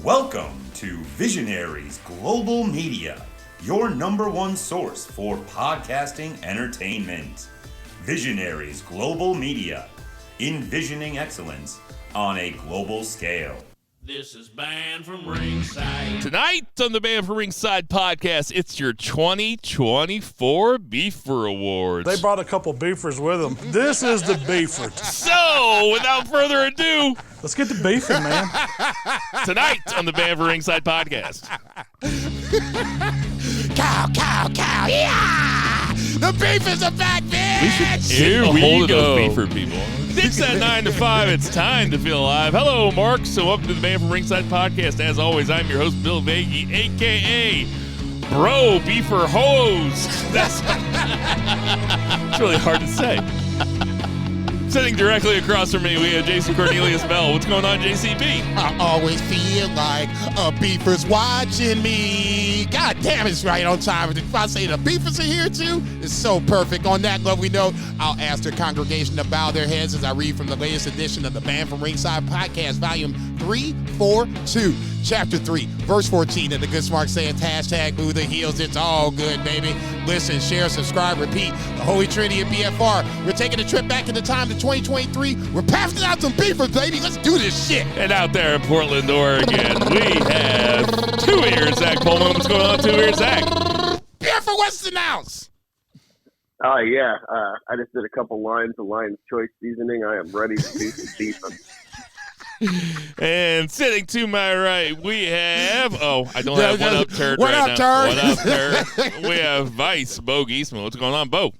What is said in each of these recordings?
Welcome to Visionaries Global Media, your number one source for podcasting entertainment. Visionaries Global Media, envisioning excellence on a global scale. This is Banned from Ringside. Tonight on the Banned from Ringside podcast, it's your 2024 Beefer Awards. They brought a couple beefers with them. This is the beefer. So, without further ado, let's get to beefing, man. Tonight on the Banned from Ringside podcast. Cow, yeah! The beef is a back, bitch! Here we go. Beefer people. It's at 9 to 5. It's time to feel alive. Hello, Mark. So welcome to the Banned from Ringside podcast. As always, I'm your host, Bill Vagey, a.k.a. Bro Beefer Host. That's it's really hard to say. Sitting directly across from me, we have Jason Cornelius Bell. What's going on, JCB? I always feel like a beefer's watching me. God damn, it's right on time. If I say the beefers are here too, it's so perfect. On that lovely note, I'll ask the congregation to bow their heads as I read from the latest edition of the Banned from Ringside podcast, volume 342, chapter 3, verse 14. And the good smart saying, hashtag boo the heels. It's all good, baby. Listen, share, subscribe, repeat. The Holy Trinity of BFR. We're taking a trip back into time to 2023. We're passing out some beefers, baby. Let's do this shit. And out there in Portland, Oregon, we have two-ear Zach Pullman. What's going on, two-ear Zach? Beefer, what's announced? Yeah. I just did a couple lines of Lion's Choice seasoning. I am ready to do some beefing. And sitting to my right, we have, I don't have one up turd What right up, now. turd? What up, turd? We have Vice, Bo Geisman. What's going on, Bo?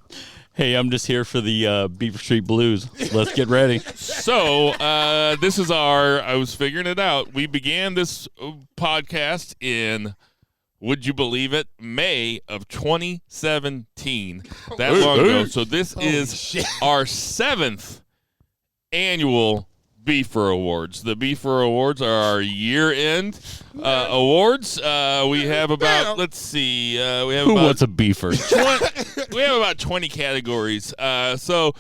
Hey, I'm just here for the Beaver Street Blues. Let's get ready. So, this is I was figuring it out. We began this podcast in, would you believe it, May of 2017. That long ago. So this is our 7th annual Beefer Awards. The Beefer Awards are our year-end awards. We have about, let's see, we have Who about wants a beefer? we have about 20 categories. So,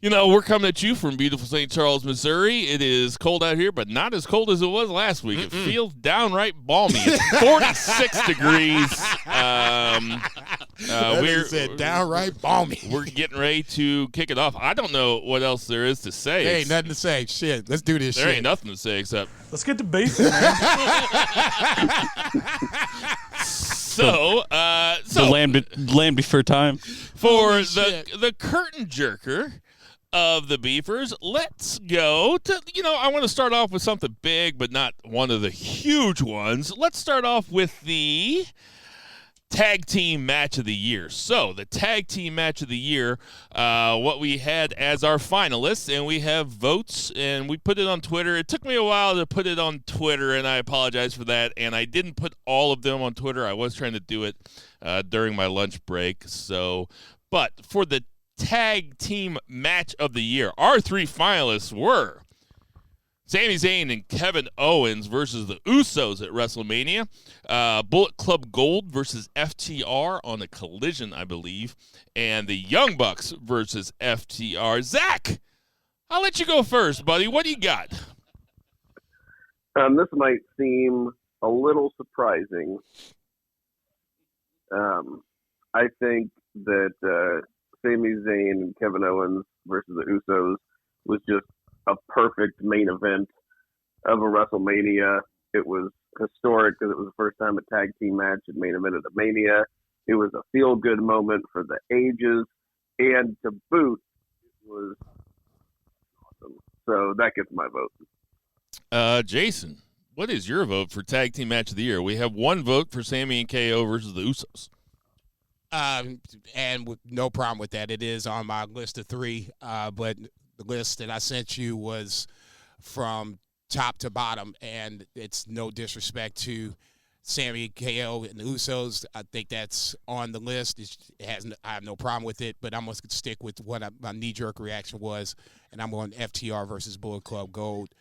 we're coming at you from beautiful St. Charles, Missouri. It is cold out here, but not as cold as it was last week. It feels downright balmy. It's 46 degrees. We're downright balmy. We're getting ready to kick it off. I don't know what else there is to say. There ain't nothing to say. Shit, let's do this There shit. ain't nothing to say except. Let's get to beefing, man. So, The land before time. for the curtain jerker of the Beefers, let's go to, I want to start off with something big, but not one of the huge ones. Let's start off with the Tag Team Match of the Year. So, the Tag Team Match of the Year, what we had as our finalists, and we have votes, and we put it on Twitter. It took me a while to put it on Twitter, and I apologize for that, and I didn't put all of them on Twitter. I was trying to do it during my lunch break. But for the Tag Team Match of the Year, our 3 finalists were Sami Zayn and Kevin Owens versus the Usos at WrestleMania. Bullet Club Gold versus FTR on a Collision, I believe. And the Young Bucks versus FTR. Zach, I'll let you go first, buddy. What do you got? This might seem a little surprising. I think that Sami Zayn and Kevin Owens versus the Usos was just a perfect main event of a WrestleMania. It was historic because it was the first time a tag team match had main evented a Mania. It was a feel-good moment for the ages, and to boot, it was awesome. So that gets my vote. Jason, what is your vote for Tag Team Match of the Year? We have 1 vote for Sami and KO versus the Usos. And with no problem with that. It is on my list of 3, but the list that I sent you was from top to bottom, and it's no disrespect to Sami, KO, and the Usos. I think that's on the list. I have no problem with it, but I'm going to stick with what my knee-jerk reaction was, and I'm going FTR versus Bullet Club Gold,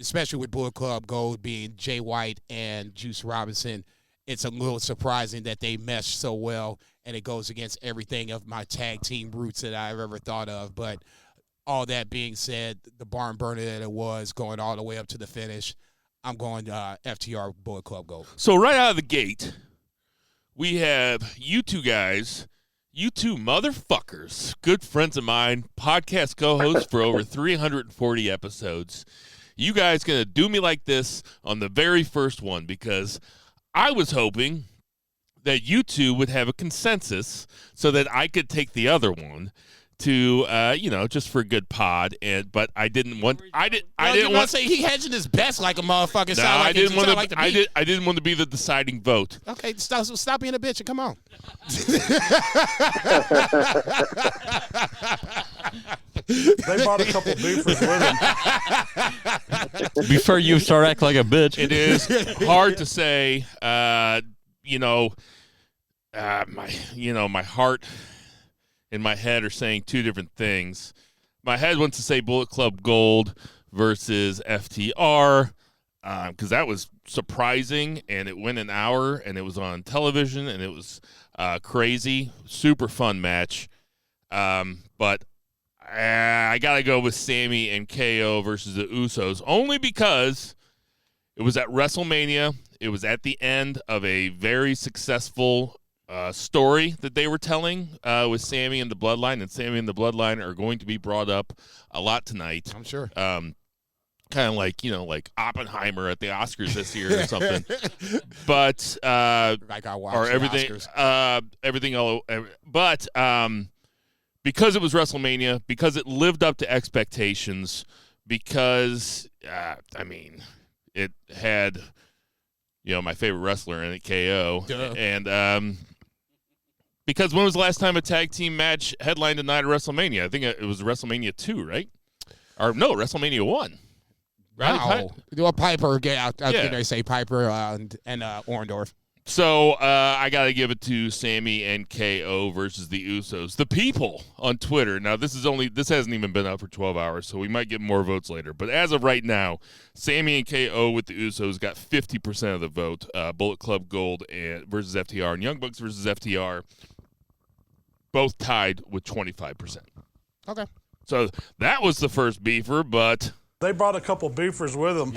especially with Bullet Club Gold being Jay White and Juice Robinson. It's a little surprising that they mesh so well, and it goes against everything of my tag team roots that I've ever thought of. But all that being said, the barn burner that it was going all the way up to the finish, I'm going FTR Bullet Club Gold. So right out of the gate, we have you two guys, you two motherfuckers, good friends of mine, podcast co-hosts for over 340 episodes. You guys going to do me like this on the very first one because I was hoping that you two would have a consensus so that I could take the other one to just for a good pod, but I didn't want I didn't want to say he hedging his bets like a motherfucker. No, I didn't want to. I didn't want to be the deciding vote. Okay, stop being a bitch and come on. They brought a couple beefers with them. Before you start acting like a bitch. It is hard to say. My heart and my head are saying two different things. My head wants to say Bullet Club Gold versus FTR because that was surprising, and it went an hour, and it was on television, and it was crazy, super fun match. But I got to go with Sammy and KO versus the Usos, only because it was at WrestleMania. It was at the end of a very successful story that they were telling with Sammy and the Bloodline, and Sammy and the Bloodline are going to be brought up a lot tonight. I'm sure. Kind of like Oppenheimer at the Oscars this year or something. But like I watched or everything, but because it was WrestleMania, because it lived up to expectations, because it had my favorite wrestler in it, KO, and because when was the last time a tag team match headlined a night of WrestleMania? I think it was WrestleMania 2, right? Or no, WrestleMania 1. Wow. Piper, I was going to say Piper and Orndorff. So I got to give it to Sammy and KO versus the Usos. The people on Twitter. Now, this hasn't even been up for 12 hours, so we might get more votes later. But as of right now, Sammy and KO with the Usos got 50% of the vote. Bullet Club Gold versus FTR and Young Bucks versus FTR both tied with 25%. Okay. So that was the first beefer, but They brought a couple beefers with them.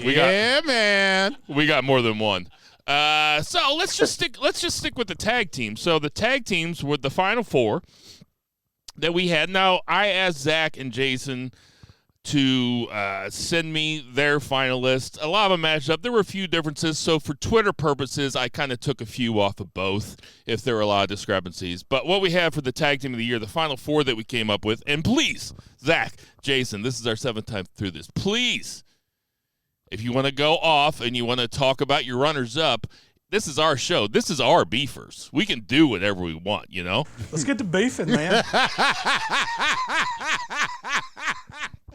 Man. we got more than one. So let's just stick with the tag team. So the tag teams were the final four that we had. Now I asked Zach and Jason to send me their finalists. A lot of them matched up. There were a few differences. So for Twitter purposes, I kind of took a few off of both if there were a lot of discrepancies. But what we have for the tag team of the year, the final four that we came up with, and please, Zach, Jason, this is our 7th time through this. Please, if you want to go off and you want to talk about your runners-up, this is our show. This is our beefers. We can do whatever we want, you know? Let's get to beefing, man.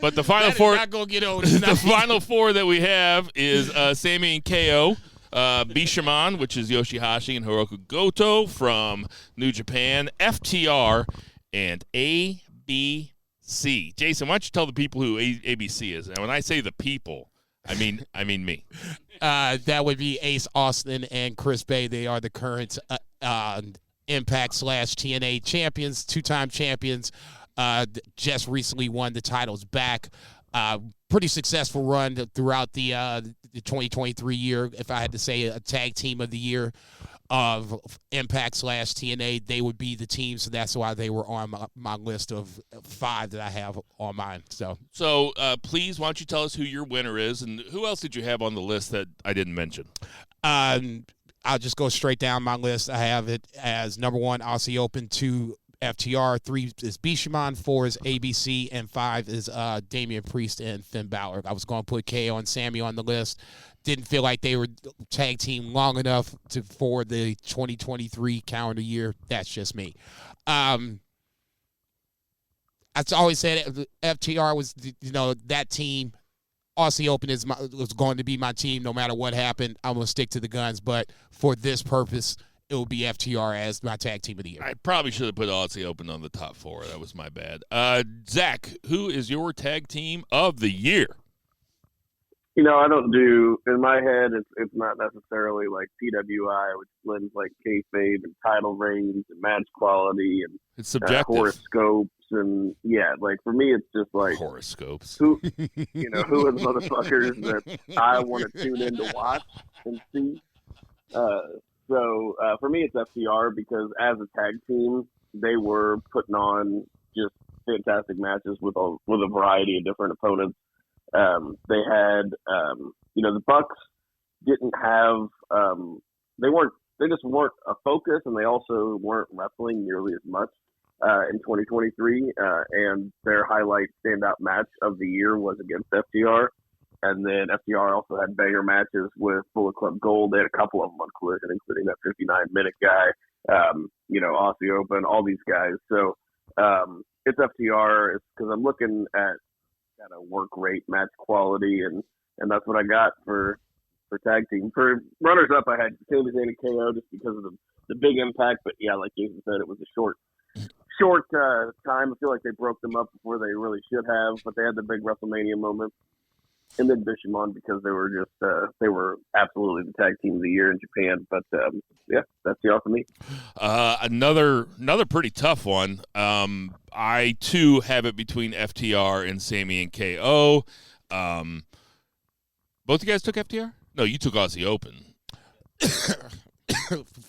But the final four, not gonna get old. the final four that we have is Sammy and KO, Bishamon, which is Yoshihashi, and Hirooki Goto from New Japan, FTR, and ABC. Jason, why don't you tell the people who ABC is? And when I say the people, I mean me. That would be Ace Austin and Chris Bay. They are the current Impact/TNA champions, 2-time champions. Just recently won the titles back. Pretty successful run throughout the 2023 year. If I had to say a tag team of the year of Impact/TNA, they would be the team. So that's why they were on my list of 5 that I have on mine. So please, why don't you tell us who your winner is, and who else did you have on the list that I didn't mention? I'll just go straight down my list. I have it as number 1, Aussie Open, 2, FTR, 3 is Bishamon, 4 is ABC, and 5 is Damian Priest and Finn Balor. I was going to put KO and Sammy on the list. Didn't feel like they were tag team long enough for the 2023 calendar year. That's just me. I always said FTR was, that team. Aussie Open was going to be my team no matter what happened. I'm going to stick to the guns, but for this purpose, it will be FTR as my tag team of the year. I probably should have put Aussie Open on the top 4. That was my bad. Zach, who is your tag team of the year? I don't do, in my head, it's not necessarily like PWI, which blends like kayfabe and title reigns and match quality and It's subjective. horoscope. and like for me, it's just like horoscopes. Who are the motherfuckers that I want to tune in to watch and see? So for me, it's FTR because as a tag team, they were putting on just fantastic matches with a variety of different opponents. They had, the Bucks didn't have, they just weren't a focus, and they also weren't wrestling nearly as much in 2023. And their highlight standout match of the year was against FTR. And then FTR also had banger matches with Bullet Club Gold. They had a couple of them on Collision, including that 59-minute guy, Aussie Open, all these guys. So it's FTR. It's because I'm looking at kind of work rate, match quality, and that's what I got for tag team. For runners up, I had Sami Zayn and KO just because of the big impact. But yeah, like Jason said, it was a short time. I feel like they broke them up before they really should have. But they had the big WrestleMania moment. And then Bishamon because they were just they were absolutely the tag team of the year in Japan. But that's the all for me. Another pretty tough one. I too have it between FTR and Sami and KO. Both you guys took FTR? No, you took Aussie Open.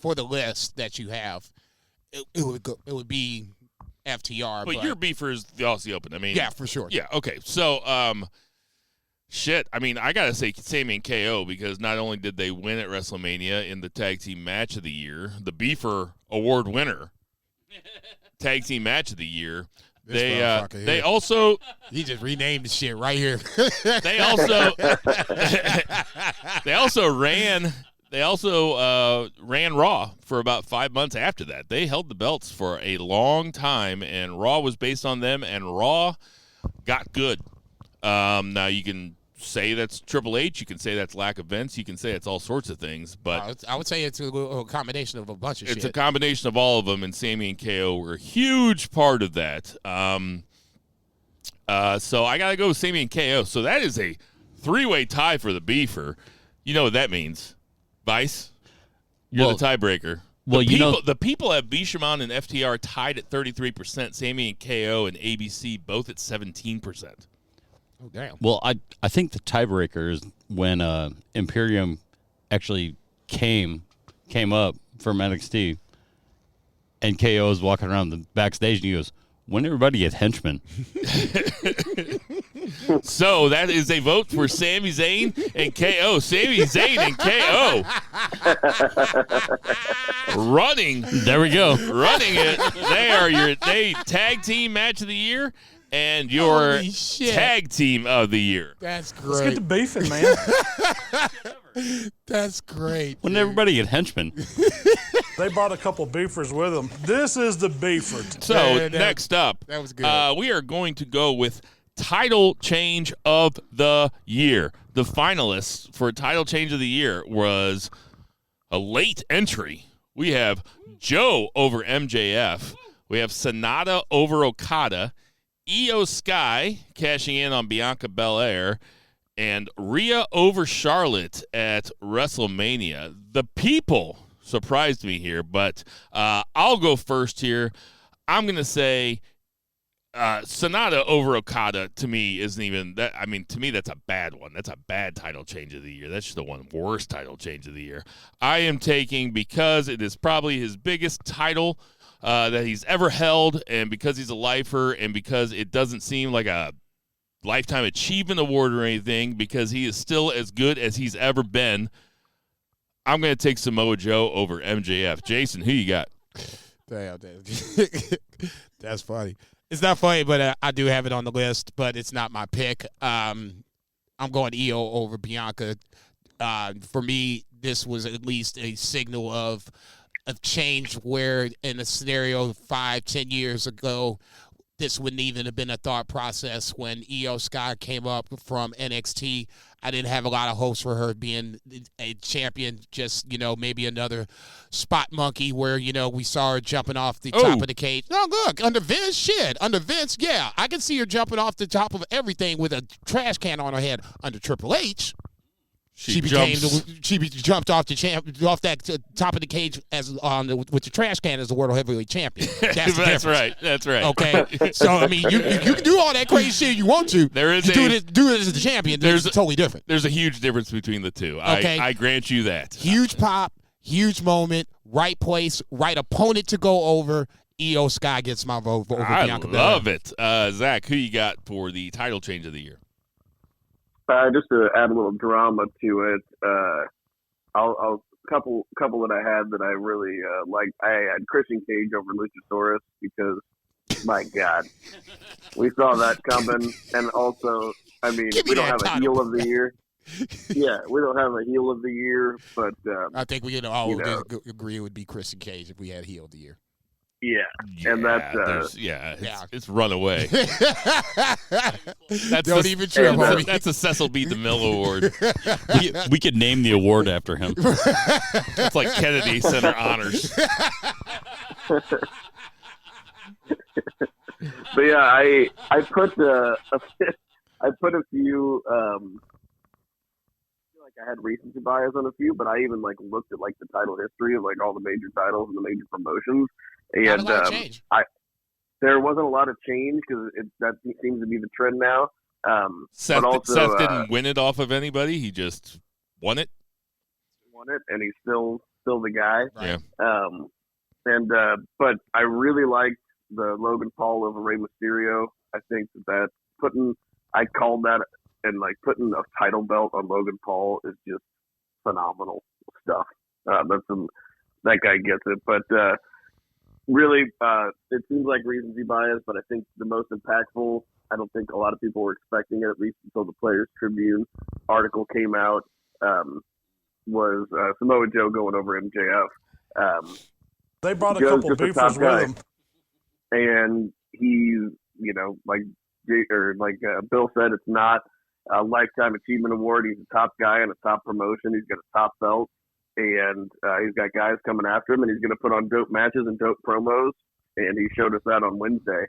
For the list that you have, it would be FTR. But your beefer is the Aussie Open. I mean, yeah, for sure. Yeah. Okay. So, shit. I mean, I gotta say Sami and KO because not only did they win at WrestleMania in the Tag Team Match of the Year, the Beefer Award winner, Tag Team Match of the Year. They also he just renamed the shit right here. They also ran Raw for about 5 months after that. They held the belts for a long time, and Raw was based on them, and Raw got good. Now you can say that's Triple H, you can say that's lack of Vince, you can say it's all sorts of things, but I would say it's a combination of a bunch of shit. It's a combination of all of them, and Sami and KO were a huge part of that. So I gotta go with Sami and KO. So that is a 3-way tie for the beefer. You know what that means, Vice? You're the tiebreaker. Well, the people have Bishamon and FTR tied at 33%. Sami and KO and ABC both at 17%. Oh, damn. Well, I think the tiebreaker is when Imperium actually came up from NXT, and KO is walking around the backstage, and he goes, "When everybody get henchmen." So that is a vote for Sami Zayn and KO. Sami Zayn and KO running. There we go. Running it. They are your tag team match of the year and your tag team of the year. That's great. Let's get to beefing, man. That's great. When everybody get henchmen. They brought a couple beefers with them. This is the beefer. So next up, that was good. We are going to go with title change of the year. The finalists for title change of the year was a late entry. We have Joe over MJF. We have Sonata over Okada. Io Sky cashing in on Bianca Belair. And Rhea over Charlotte at WrestleMania. The people surprised me here, but I'll go first here. I'm going to say Sonata over Okada to me isn't even that. I mean, to me, that's a bad one. That's a bad title change of the year. That's just the one worst title change of the year. I am taking, because it is probably his biggest title that he's ever held, and because he's a lifer, and because it doesn't seem like a Lifetime Achievement Award or anything, because he is still as good as he's ever been. I'm going to take Samoa Joe over MJF. Jason, who you got? Damn. That's funny. It's not funny, but I do have it on the list, but it's not my pick. I'm going Io over Bianca. For me, this was at least a signal of change where in a scenario 5-10 years ago, this wouldn't even have been a thought process. When Io Sky came up from NXT, I didn't have a lot of hopes for her being a champion, just, maybe another spot monkey where, we saw her jumping off the top of the cage. No, look, under Vince, yeah, I can see her jumping off the top of everything with a trash can on her head. Under Triple H, She jumped off off that top of the cage with the trash can as the world heavyweight champion. That's right. That's right. Okay, so I mean, you can do all that crazy shit you want to. Do it as the champion. There's totally different. There's a huge difference between the two. Okay, I grant you that. Huge pop, huge moment, right place, right opponent to go over. Io Sky gets my vote over Bianca Belair. I love it. Zach, who you got for the title change of the year? Just to add a little drama to it, I'll couple that I had that I really liked. I had Christian Cage over Luchasaurus because, my God, we saw that coming. And also, I mean, we don't have a heel of the year. Yeah, we don't have a heel of the year, but I think we can all agree it would be Christian Cage if we had heel of the year. Yeah, and that's it's runaway. Don't even trip. That's a Cecil B. DeMille Award. We could name the award after him. It's like Kennedy Center honors. But yeah, I put a few. I feel like I had recency bias on a few, but I even looked at the title history of all the major titles and the major promotions. And there wasn't a lot of change because that seems to be the trend now. Seth, but also, Seth didn't win it off of anybody. He just won it. And he's still the guy. Yeah. But I really liked the Logan Paul over Rey Mysterio. I think I called that, and putting a title belt on Logan Paul is just phenomenal stuff. That guy gets it, but. Really, it seems like recency bias, but I think the most impactful, I don't think a lot of people were expecting it, at least until the Players Tribune article came out, was Samoa Joe going over MJF. They brought a couple beefers with him. And he's, like Bill said, it's not a lifetime achievement award. He's a top guy in a top promotion. He's got a top belt. And he's got guys coming after him, and he's going to put on dope matches and dope promos. And he showed us that on Wednesday.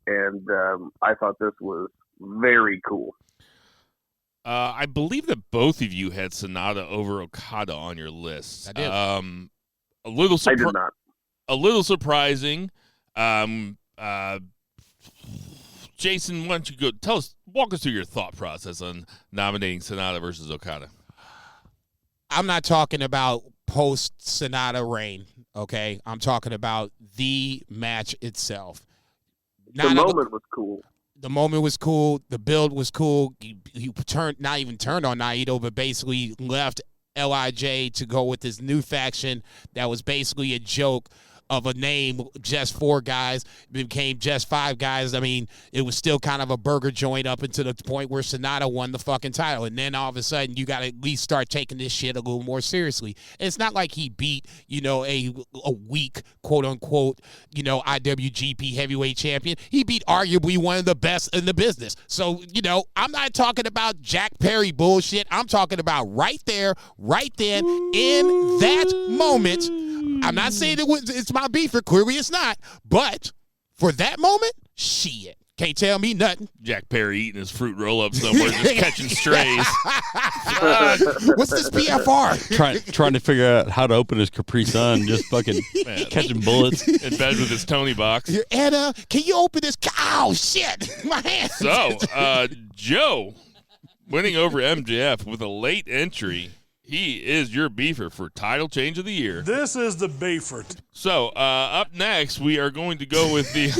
And I thought this was very cool. I believe that both of you had Sonata over Okada on your list. I did. I did not. A little surprising. Jason, why don't you walk us through your thought process on nominating Sonata versus Okada? I'm not talking about post-Sonata reign, okay? I'm talking about the match itself. The moment was cool. The moment was cool. The build was cool. He not even turned on Naito, but basically left LIJ to go with this new faction that was basically a joke of a name, just 4 guys, became just 5 guys. I mean, it was still kind of a burger joint up until the point where Sonata won the fucking title. And then all of a sudden, you got to at least start taking this shit a little more seriously. And it's not like he beat, a weak, quote unquote, IWGP heavyweight champion. He beat arguably one of the best in the business. So, I'm not talking about Jack Perry bullshit. I'm talking about right there, right then, in that moment. I'm not saying it's my beef, clearly it's not. But for that moment, shit. Can't tell me nothing. Jack Perry eating his fruit roll-up somewhere, just catching strays. What's this PFR? Trying to figure out how to open his Capri Sun, just fucking catching bullets. In bed with his Tony box. Anna, can you open this? Oh, shit. My hands. So, Joe, winning over MJF with a late entry. He is your beefer for title change of the year. This is the beefer. So, up next, we are going to go with the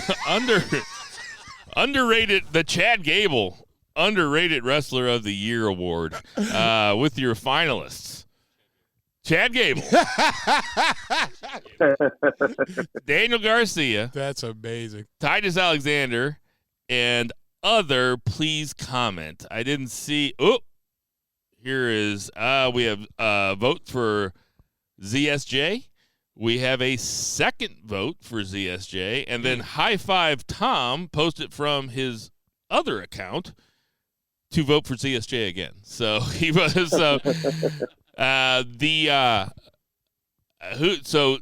underrated, the Chad Gable Underrated Wrestler of the Year award with your finalists. Chad Gable. Daniel Garcia. That's amazing. Titus Alexander. And other, please comment. I didn't see. Oh. Here is, we have a vote for ZSJ. We have a second vote for ZSJ. And then High Five Tom posted from his other account to vote for ZSJ again. So he was, so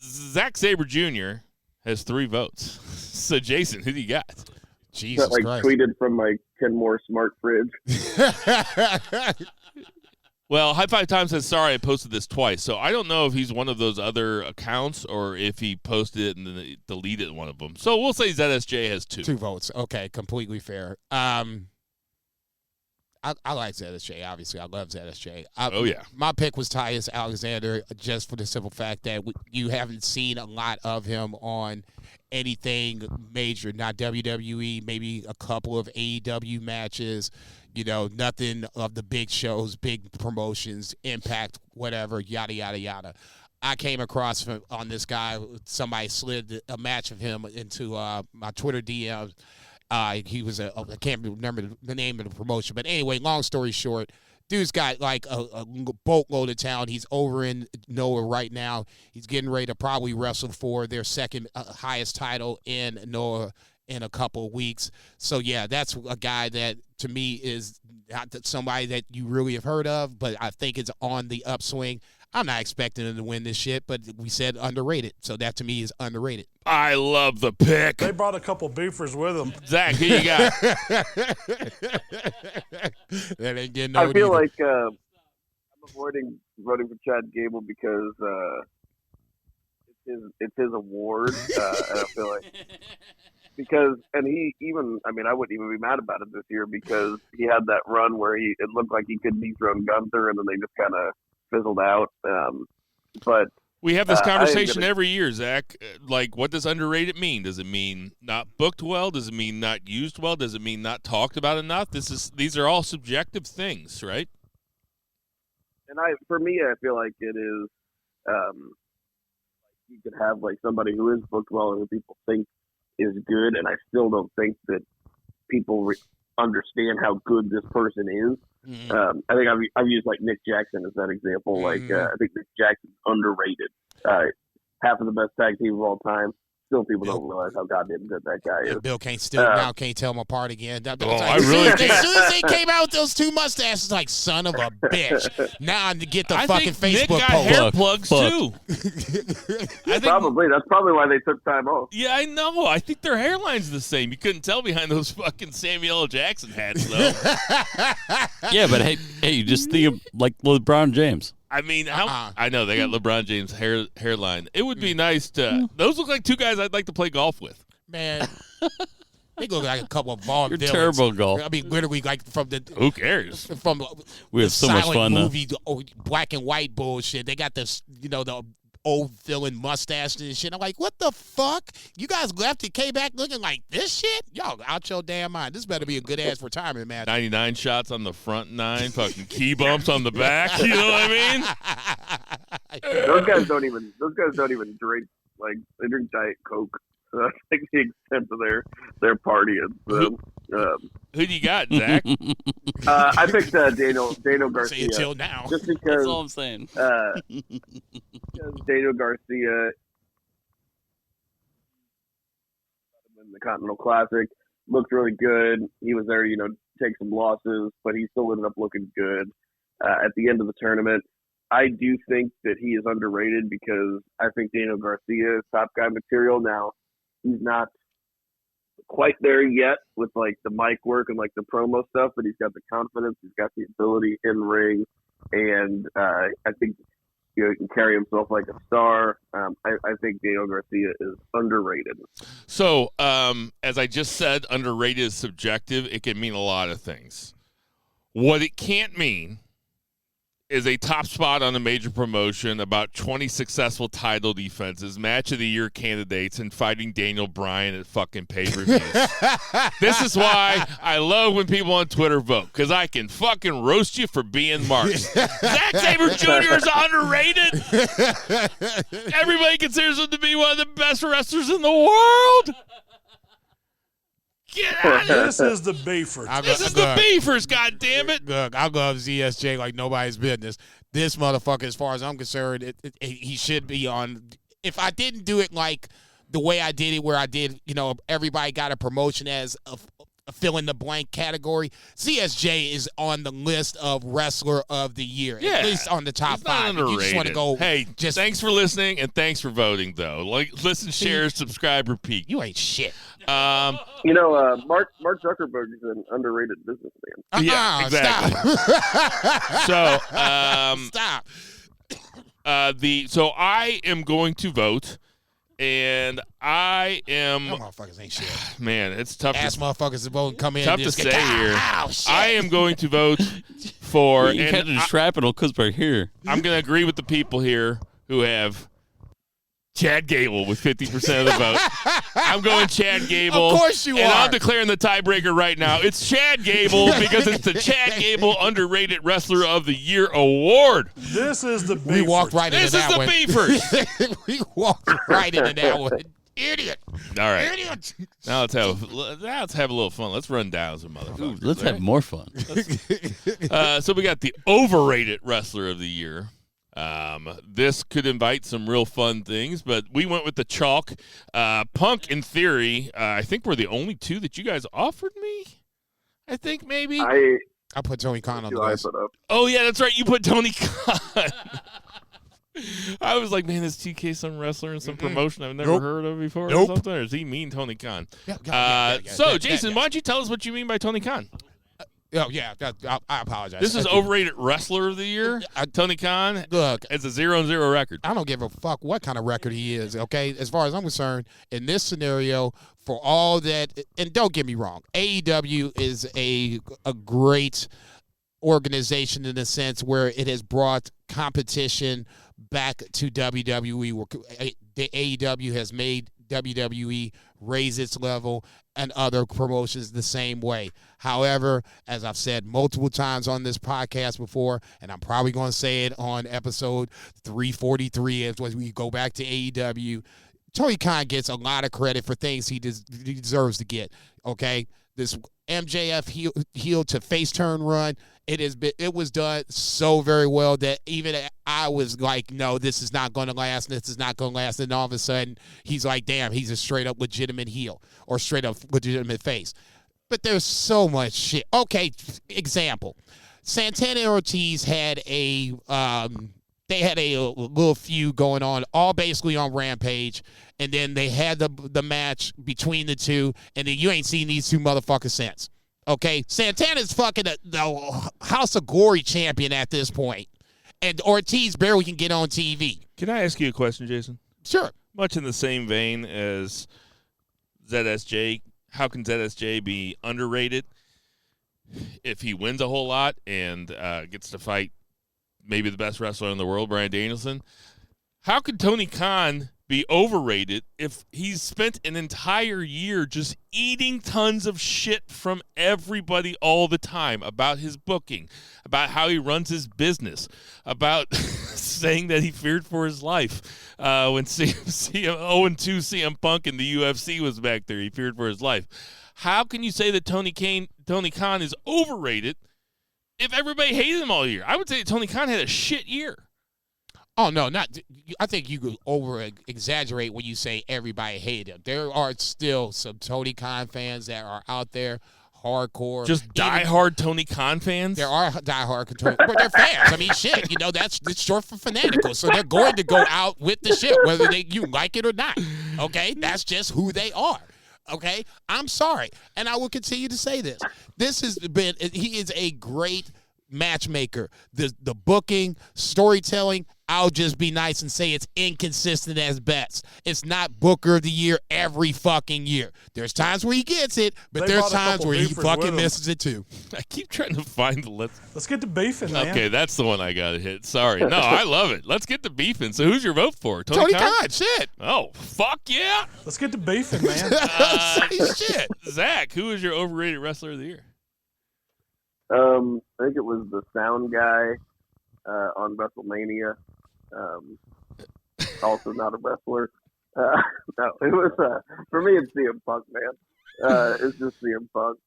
Zack Sabre Jr. has 3 votes. So Jason, who do you got? Jesus Christ. Tweeted from 10 more smart fridge. Well, High Five Time says, sorry, I posted this twice. So I don't know if he's one of those other accounts or if he posted it and then deleted one of them. So we'll say ZSJ has 2. 2 votes. Okay, completely fair. I like ZSJ, obviously. I love ZSJ. Oh, yeah. My pick was Tyus Alexander just for the simple fact that you haven't seen a lot of him on anything major, not WWE, maybe a couple of AEW matches, nothing of the big shows, big promotions, Impact, whatever, yada, yada, yada. I came across on this guy, somebody slid a match of him into my Twitter DMs. He was I can't remember the name of the promotion, but anyway, long story short, dude's got like a boatload of talent. He's over in Noah right now. He's getting ready to probably wrestle for their second highest title in Noah in a couple of weeks. So yeah, that's a guy that to me is not somebody that you really have heard of, but I think it's on the upswing. I'm not expecting him to win this shit, but we said underrated. So that to me is underrated. I love the pick. They brought a couple beefers with them. Zach, who you got? That ain't getting no I feel either. like I'm avoiding voting for Chad Gable because it's his award, and I feel like I wouldn't even be mad about it this year because he had that run where it looked like he could dethrone Gunther, and then they just kind of fizzled out. But we have this conversation every year, Zach. Like, what does underrated mean? Does it mean not booked well? Does it mean not used well? Does it mean not talked about enough? These are all subjective things, right? And for me, I feel like it is. You could have like somebody who is booked well and who people think is good, and I still don't think that people understand how good this person is. Mm-hmm. I think I've used like Nick Jackson as that example. Mm-hmm. I think Nick Jackson's underrated. Half of the best tag team of all time. Still, people don't realize how goddamn good that guy is. Bill can't can't tell them apart again. I really as soon as they came out with those 2 mustaches, like son of a bitch. Now I get the fucking think Facebook Nick got post. hair plugs too. That's probably why they took time off. Yeah, I know. I think their hairline's the same. You couldn't tell behind those fucking Samuel L. Jackson hats, though. Yeah, but hey, you just think of like LeBron James. I mean, I know they got LeBron James' hairline. It would be nice to. Those look like 2 guys I'd like to play golf with. Man, they look like a couple of Vaughn You're villains. terrible golf. I mean, literally, like from the Who cares? from We the have so much silent fun, though. movie, black and white bullshit. They got this, the old villain mustache and shit. I'm like, what the fuck? You guys left and came back looking like this shit? Y'all out your damn mind. This better be a good ass retirement match. 99 shots on the front 9, fucking key bumps on the back. You know what I mean? Those guys don't even drink. Like, they drink Diet Coke. So that's like the extent of their partying. So, Who do you got, Zach? I picked Daniel Say Garcia. until now. Just That's because all I'm saying. because Daniel Garcia in the Continental Classic looked really good. He was there, take some losses, but he still ended up looking good at the end of the tournament. I do think that he is underrated because I think Daniel Garcia is top guy material. Now, he's not quite there yet with like the mic work and like the promo stuff, but he's got the confidence, he's got the ability in ring, and I think he can carry himself like a star. I think Daniel Garcia is underrated. So, as I just said, underrated is subjective. It can mean a lot of things. What it can't mean is a top spot on a major promotion, about 20 successful title defenses, match of the year candidates, and fighting Daniel Bryan at fucking pay-per-views. This is why I love when people on Twitter vote, because I can fucking roast you for being marks. Zack Sabre Jr. is underrated. Everybody considers him to be one of the best wrestlers in the world. Get out of here. This is the beefer. This is the Beefers, goddammit. Look, I love ZSJ like nobody's business. This motherfucker, as far as I'm concerned, he should be on. If I didn't do it like the way I did it, where I did, everybody got a promotion as a fill in the blank category, CSJ is on the list of wrestler of the year. Yeah. At least on the top He's not 5. If you just want to go. Hey, thanks for listening and thanks for voting, though. Listen, share, subscribe, repeat. You ain't shit. Mark Zuckerberg's an underrated businessman. Yeah, exactly. Stop. So I am going to vote, and I am. Them motherfuckers ain't shit. Man, it's tough. Ask motherfuckers to vote and come in. Tough and to just say here. Oh, shit. I am going to vote for. You and can't just shrapnel because we're here. I'm going to agree with the people here who have Chad Gable with 50% of the vote. I'm going Chad Gable. Of course you and are. I'm declaring the tiebreaker right now. It's Chad Gable because it's the Chad Gable Underrated Wrestler of the Year award. This is the We walked right into This is that the one. Beefers. We walked right into that one. Idiot. All right. Idiot. Now let's have a little fun. Let's run down some motherfuckers. Let's all have more fun. So we got the Overrated Wrestler of the Year. This could invite some real fun things, but we went with the chalk. Punk, in theory, I think we're the only two that you guys offered me. I think maybe. I put Tony Khan on the list. put up. Oh yeah, that's right. You put Tony Khan. I was like, man, is TK some wrestler in some promotion I've never heard of before or something? Or is he mean Tony Khan? So, Jason, why don't you tell us what you mean by Tony Khan? Oh, yeah. I apologize. This is Overrated Wrestler of the Year. Tony Khan. Look, it's a 0-0 record. I don't give a fuck what kind of record he is, okay? As far as I'm concerned, in this scenario, for all that, and don't get me wrong, AEW is a great organization in the sense where it has brought competition back to WWE. The AEW has made WWE raise its level and other promotions the same way. However, as I've said multiple times on this podcast before, and I'm probably going to say it on episode 343 as we go back to AEW, Tony Khan gets a lot of credit for things he deserves to get, okay? This MJF heel to face turn run, it was done so very well that even I was like, no, this is not going to last. This is not going to last. And all of a sudden, he's like, damn, he's a straight up legitimate heel or straight up legitimate face. But there's so much shit. Okay, example. Santana and Ortiz had a little feud going on, all basically on Rampage, and then they had the match between the two, and then you ain't seen these two motherfuckers since. Okay, Santana's fucking the House of Glory champion at this point, and Ortiz barely can get on TV. Can I ask you a question, Jason? Sure. Much in the same vein as ZSJ, how can ZSJ be underrated if he wins a whole lot and gets to fight maybe the best wrestler in the world, Bryan Danielson? How could Tony Khan be overrated if he's spent an entire year just eating tons of shit from everybody all the time about his booking, about how he runs his business, about saying that he feared for his life when 0-2 CM Punk in the UFC was back there. He feared for his life. How can you say that Tony Khan is overrated if everybody hated him all year? I would say Tony Khan had a shit year. Oh, no, I think you could over-exaggerate when you say everybody hated him. There are still some Tony Khan fans that are out there, hardcore. Just diehard Tony Khan fans? There are diehard Tony, but they're fans. I mean, shit, it's short for fanatical. So they're going to go out with the shit, whether you like it or not. Okay? That's just who they are. Okay? I'm sorry. And I will continue to say this. He is a great matchmaker. The booking, storytelling, I'll just be nice and say it's inconsistent as best. It's not Booker of the Year every fucking year. There's times where he gets it, but there's times where he fucking misses it too. I keep trying to find the list. Let's get to beefing, man. Okay, that's the one I got to hit. Sorry. No, I love it. Let's get to beefing. So who's your vote for? Tony Khan, shit. Oh, fuck yeah. Let's get to beefing, man. Shit. Zach, who is your overrated wrestler of the year? I think it was the sound guy on WrestleMania. Also not a wrestler. No, it was for me. It's CM Punk, man. It's just CM Punk.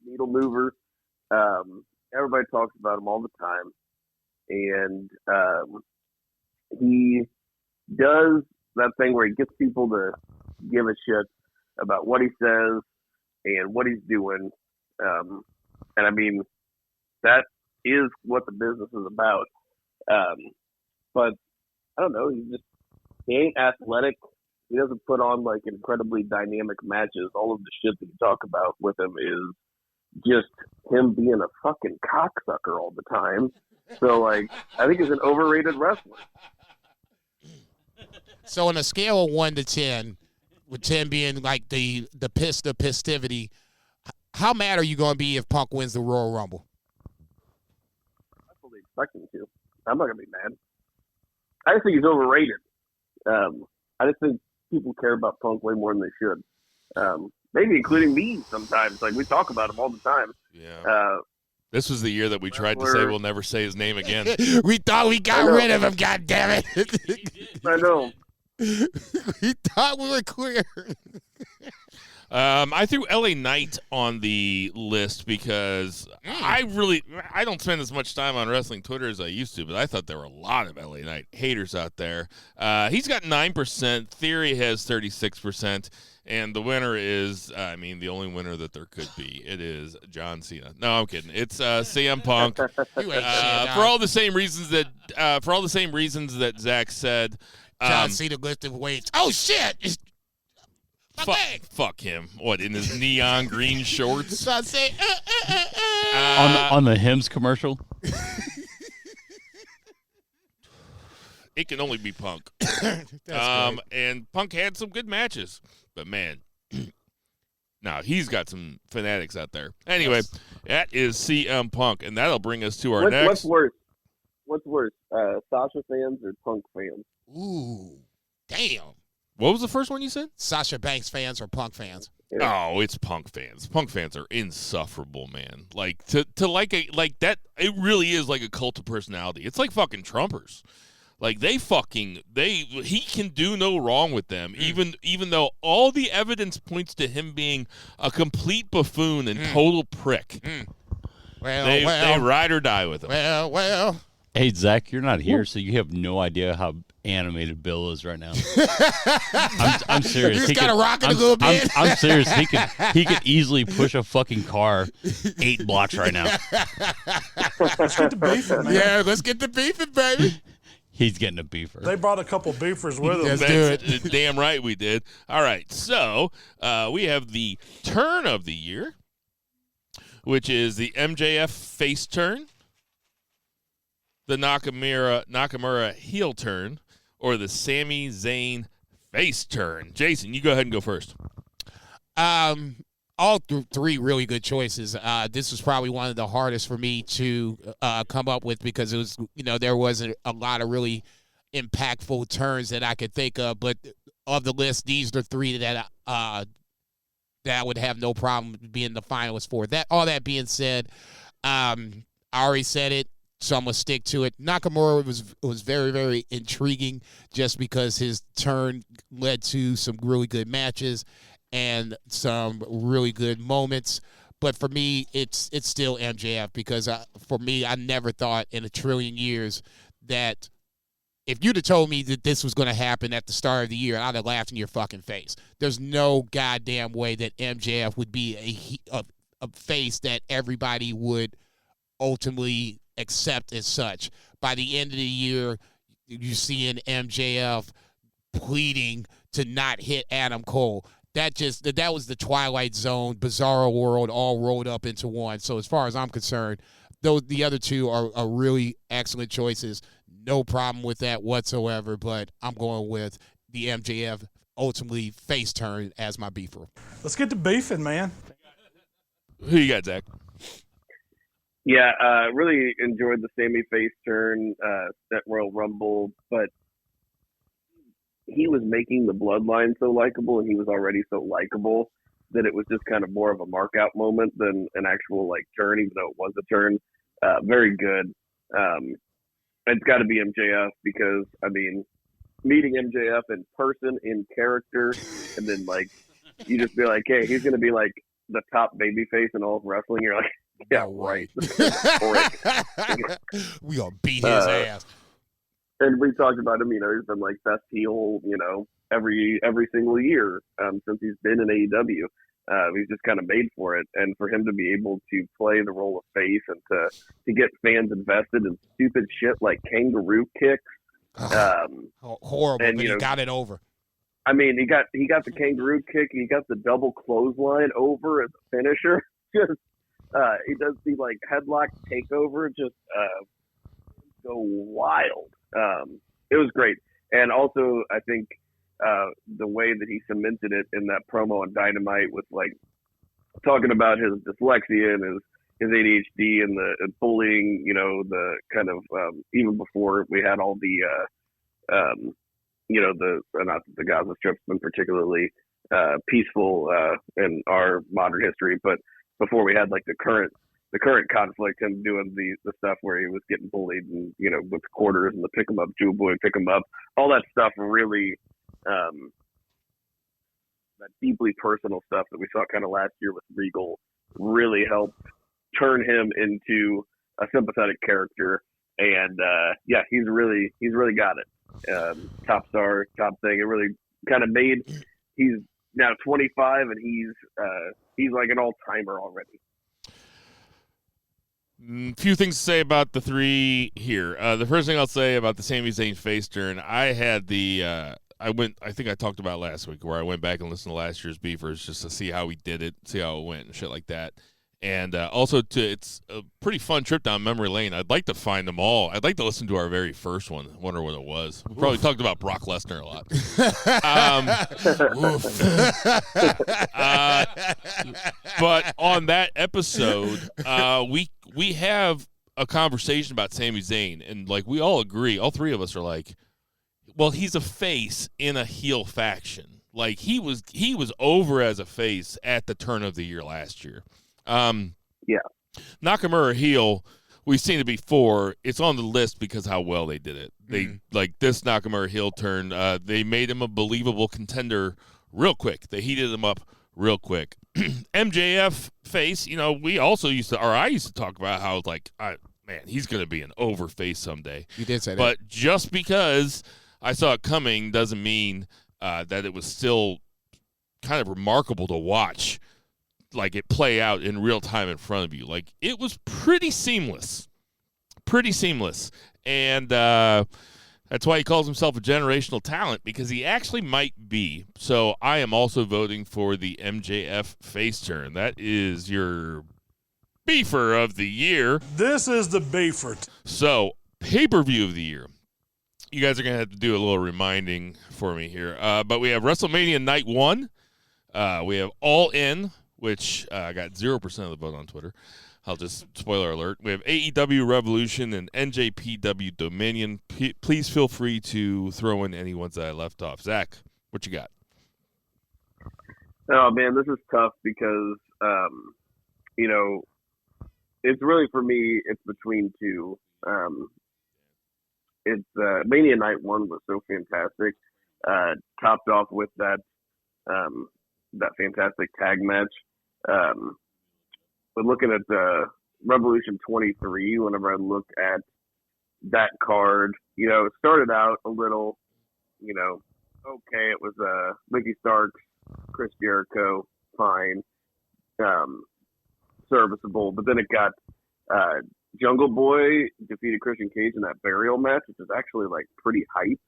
Needle mover. Everybody talks about him all the time, and he does that thing where he gets people to give a shit about what he says and what he's doing. And I mean, that is what the business is about. But I don't know, he ain't athletic. He doesn't put on like incredibly dynamic matches. All of the shit that you talk about with him is just him being a fucking cocksucker all the time. So like, I think he's an overrated wrestler. So on a scale of 1 to 10, with 10 being like the festivity, how mad are you going to be if Punk wins the Royal Rumble? I fully expect him to. I'm not gonna be mad. I just think he's overrated. I just think people care about Punk way more than they should. Maybe including me sometimes. Like, we talk about him all the time. Yeah. This was the year that we tried to say we'll never say his name again. We thought we got rid of him, God damn it. I know. We thought we were clear. I threw LA Knight on the list because I don't spend as much time on wrestling Twitter as I used to, but I thought there were a lot of LA Knight haters out there. He's got 9%. Theory has 36%. And the winner is, the only winner that there could be. It is John Cena. No, I'm kidding. It's CM Punk. For all the same reasons that Zach said. John Cena lifted weights. Oh shit! Fuck him. What, in his neon green shorts? So I say, on the Hims commercial. It can only be Punk. That's and Punk had some good matches, but man, now he's got some fanatics out there. Anyway, that is CM Punk, and that'll bring us to our next. What's worse, Sasha fans or Punk fans? Ooh, damn. What was the first one you said? Sasha Banks fans or Punk fans? Yeah. Oh, it's Punk fans. Punk fans are insufferable, man. Like to like that. It really is like a cult of personality. It's like fucking Trumpers. Like he can do no wrong with them, even though all the evidence points to him being a complete buffoon and total prick. Well, they ride or die with him. Well. Hey, Zach, you're not here, so you have no idea how animated Bill is right now. I'm serious. You just got to rock it a little bit. I'm serious. He could easily push a fucking car 8 blocks right now. Let's get the beefing, man. Yeah, let's get the beefing, baby. He's getting a beefer. They brought a couple beefers with them. Let's do it. Damn right we did. All right, so we have the turn of the year, which is the MJF face turn, the Nakamura heel turn, or the Sami Zayn face turn. Jason, you go ahead and go first. All three really good choices. This was probably one of the hardest for me to come up with because it was, there wasn't a lot of really impactful turns that I could think of. But of the list, these are three that I would have no problem being the finalists for. All that being said, I already said it, so I'm gonna stick to it. Nakamura was very, very intriguing just because his turn led to some really good matches and some really good moments. But for me, it's still MJF because for me, I never thought in a trillion years that if you'd have told me that this was going to happen at the start of the year, I'd have laughed in your fucking face. There's no goddamn way that MJF would be a face that everybody would ultimately accept as such. By the end of the year, you see an MJF pleading to not hit Adam Cole. That was the Twilight Zone, Bizarro World all rolled up into one. So as far as I'm concerned, the other two are really excellent choices. No problem with that whatsoever, but I'm going with the MJF ultimately face turn as my beefer. Let's get to beefing, man. Who you got, Zach? Yeah, really enjoyed the Sammy face turn at Royal Rumble, but he was making the bloodline so likable, and he was already so likable that it was just kind of more of a markout moment than an actual turn, even though it was a turn. Very good. It's got to be MJF because meeting MJF in person, in character, and then you just be like, hey, he's gonna be the top babyface in all of wrestling. You're like, yeah, right. We gonna beat his ass. And we talked about him, he's been best heel, every single year since he's been in AEW. He's just kind of made for it. And for him to be able to play the role of face and to get fans invested in stupid shit like kangaroo kicks. Horrible, and, but he got it over. I mean, he got the kangaroo kick. He got the double clothesline over as a finisher. Just he does the like headlock takeover. Just go wild. It was great, and also I think the way that he cemented it in that promo on Dynamite with like talking about his dyslexia and his ADHD and the bullying. You know, the kind of even before we had all the you know, not the Gaza Strip's been particularly peaceful in our modern history, but before we had like the current conflict, him doing the stuff where he was getting bullied and, you know, with quarters and the pick him up, Jew boy, pick him up, all that stuff really, that deeply personal stuff that we saw kind of last year with Regal really helped turn him into a sympathetic character. And yeah, he's really got it. Top star, top thing. It really kind of made. He's now 25, and he's like an all-timer already. Few things to say about the three here. The first thing I'll say about the Sami Zayn face turn, I had the. I think I talked about last week where I went back and listened to last year's Beefers just to see how he did it, see how it went, and shit like that. And also, it's a pretty fun trip down memory lane. I'd like to find them all. I'd like to listen to our very first one. I wonder what it was. We probably talked about Brock Lesnar a lot. But on that episode, we have a conversation about Sami Zayn, and like we all agree, all three of us are like, well, he's a face in a heel faction. Like he was over as a face at the turn of the year last year. Yeah. Nakamura heel, we've seen it before. It's on the list because how well they did it. They like this Nakamura heel turn. They made him a believable contender real quick. They heated him up real quick. MJF face, you know, I used to talk about how like, man, he's going to be an over face someday. You did say that. But just because I saw it coming doesn't mean that it was still kind of remarkable to watch. Like it play out in real time in front of you. Like it was pretty seamless, and that's why he calls himself a generational talent, because he actually might be. So I am also voting for the MJF face turn. That is your beefer of the year. This is the beefer. So pay-per-view of the year. You guys are gonna have to do a little reminding for me here. But we have WrestleMania Night 1. We have All In, which got 0% of the vote on Twitter. I'll just, spoiler alert. We have AEW Revolution and NJPW Dominion. Please feel free to throw in any ones that I left off. Zach, what you got? Oh, man, this is tough because, you know, it's really, for me, it's between two. It's Mania Night 1 was so fantastic. Topped off with that fantastic tag match. But looking at the Revolution 23, whenever I look at that card, you know, it started out a little, you know, okay. It was Ricky Starks, Chris Jericho, fine, serviceable. But then it got Jungle Boy defeated Christian Cage in that burial match, which was actually like pretty hype.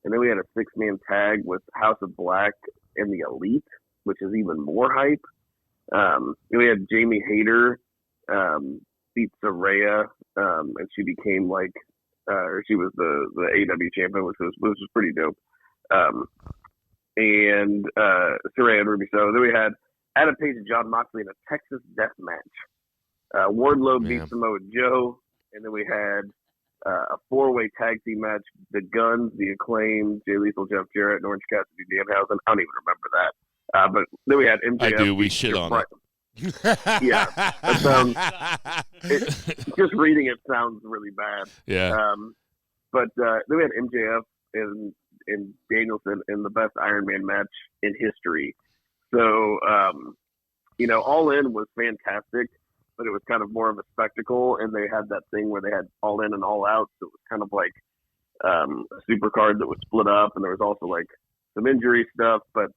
And then we had a 6-man tag with House of Black and the Elite, which is even more hype. We had Jamie Hayter beat Saraya, and she became like, she was the AEW champion, which was pretty dope. And Saraya and Ruby Soho. Then we had Adam Page and John Moxley in a Texas death match. Wardlow beat Samoa Joe, and then we had a 4-way tag team match: the Guns, the Acclaimed, Jay Lethal, Jeff Jarrett, and Orange Cassidy, Danhausen. I don't even remember that. But then we had MJF. I do. We shit on it. Yeah. Just reading it sounds really bad. Yeah. But then we had MJF and Danielson in the best Iron Man match in history. So, you know, All In was fantastic, but it was kind of more of a spectacle. And they had that thing where they had All In and All Out. So it was kind of like a super card that was split up. And there was also like some injury stuff. But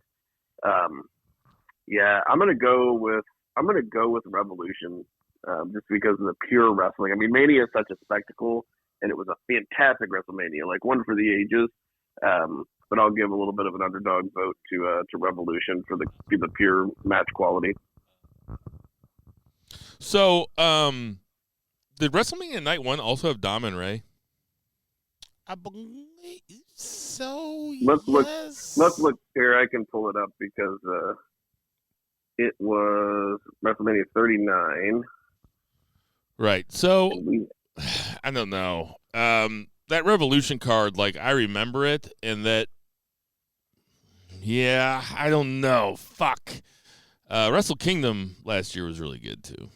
yeah, I'm gonna go with Revolution, just because of the pure wrestling. I mean, Mania is such a spectacle, and it was a fantastic WrestleMania, like one for the ages. but I'll give a little bit of an underdog vote to Revolution for the pure match quality. So, did WrestleMania Night 1 also have Dom and Ray? I believe so. Let's yes. look here. I can pull it up because it was WrestleMania 39. Right. So, I don't know. That Revolution card, like, I remember it, and that, yeah, I don't know. Fuck. Wrestle Kingdom last year was really good, too.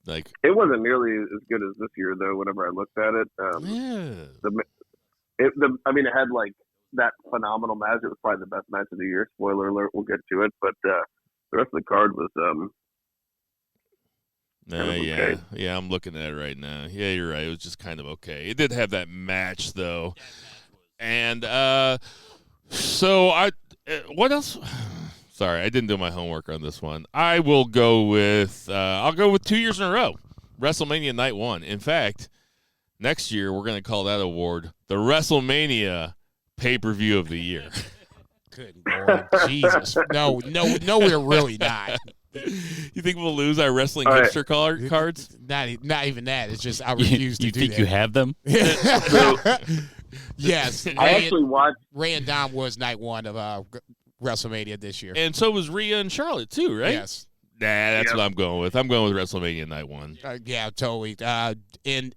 Like, it wasn't nearly as good as this year, though, whenever I looked at it. It had, like, that phenomenal match. It was probably the best match of the year. Spoiler alert, we'll get to it. But the rest of the card was okay. Yeah, I'm looking at it right now. Yeah, you're right. It was just kind of okay. It did have that match though, and so what else? Sorry, I didn't do my homework on this one. I will go with I'll go with 2 years in a row, WrestleMania Night 1. In fact, next year we're going to call that award the WrestleMania Pay-Per-View of the Year. Good Lord, Jesus! No, we're really not. You think we'll lose our wrestling hipster cards? Not even that. It's just I refuse to do that. You think you have them? Yes. I actually watched. Ray and Dom was Night 1 of WrestleMania this year. And so was Rhea and Charlotte too, right? Yes. Nah, that's what I'm going with. I'm going with WrestleMania Night 1. Yeah, totally. In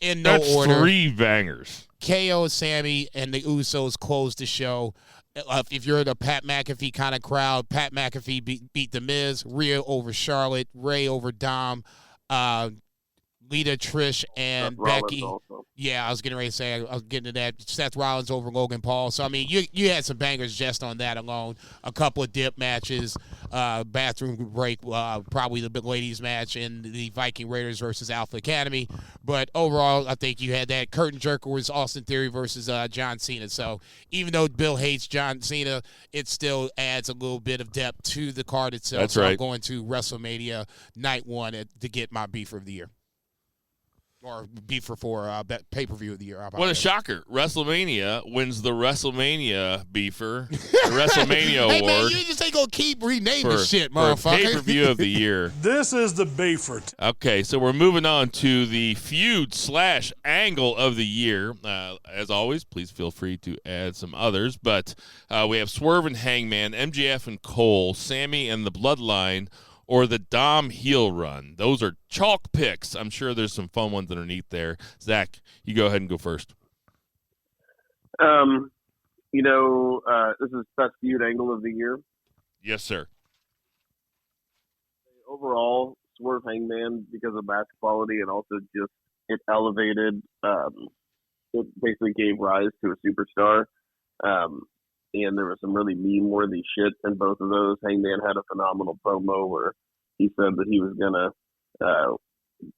no That's order. 3 bangers. KO, Sammy, and the Usos closed the show. If you're the Pat McAfee kind of crowd, Pat McAfee beat The Miz, Rhea over Charlotte, Ray over Dom, Lita, Trish, and Becky. Yeah, I was getting ready to say, I was getting to that. Seth Rollins over Logan Paul. So, I mean, you had some bangers just on that alone. A couple of dip matches, bathroom break, probably the ladies match, and the Viking Raiders versus Alpha Academy. But overall, I think you had that. Curtain jerker was Austin Theory versus John Cena. So, even though Bill hates John Cena, it still adds a little bit of depth to the card itself. That's so right. I'm going to WrestleMania Night 1 to get my beef of the year. Or beef for pay-per-view of the year. What a shocker. WrestleMania wins the WrestleMania beefer, the WrestleMania hey, award. Man, you just ain't going to keep renaming shit, motherfucker. For pay-per-view of the year. This is the beefer. Okay, so we're moving on to the feud/angle of the year. As always, please feel free to add some others. But we have Swerve and Hangman, MJF and Cole, Sammy and the Bloodline, or the Dom heel run. Those are chalk picks. I'm sure there's some fun ones underneath there. Zach, you go ahead and go first. This is best feud angle of the year. Yes, sir. Overall, Swerve Hangman because of match quality and also just it elevated. It basically gave rise to a superstar. And there was some really meme-worthy shit in both of those. Hangman had a phenomenal promo where he said that he was going to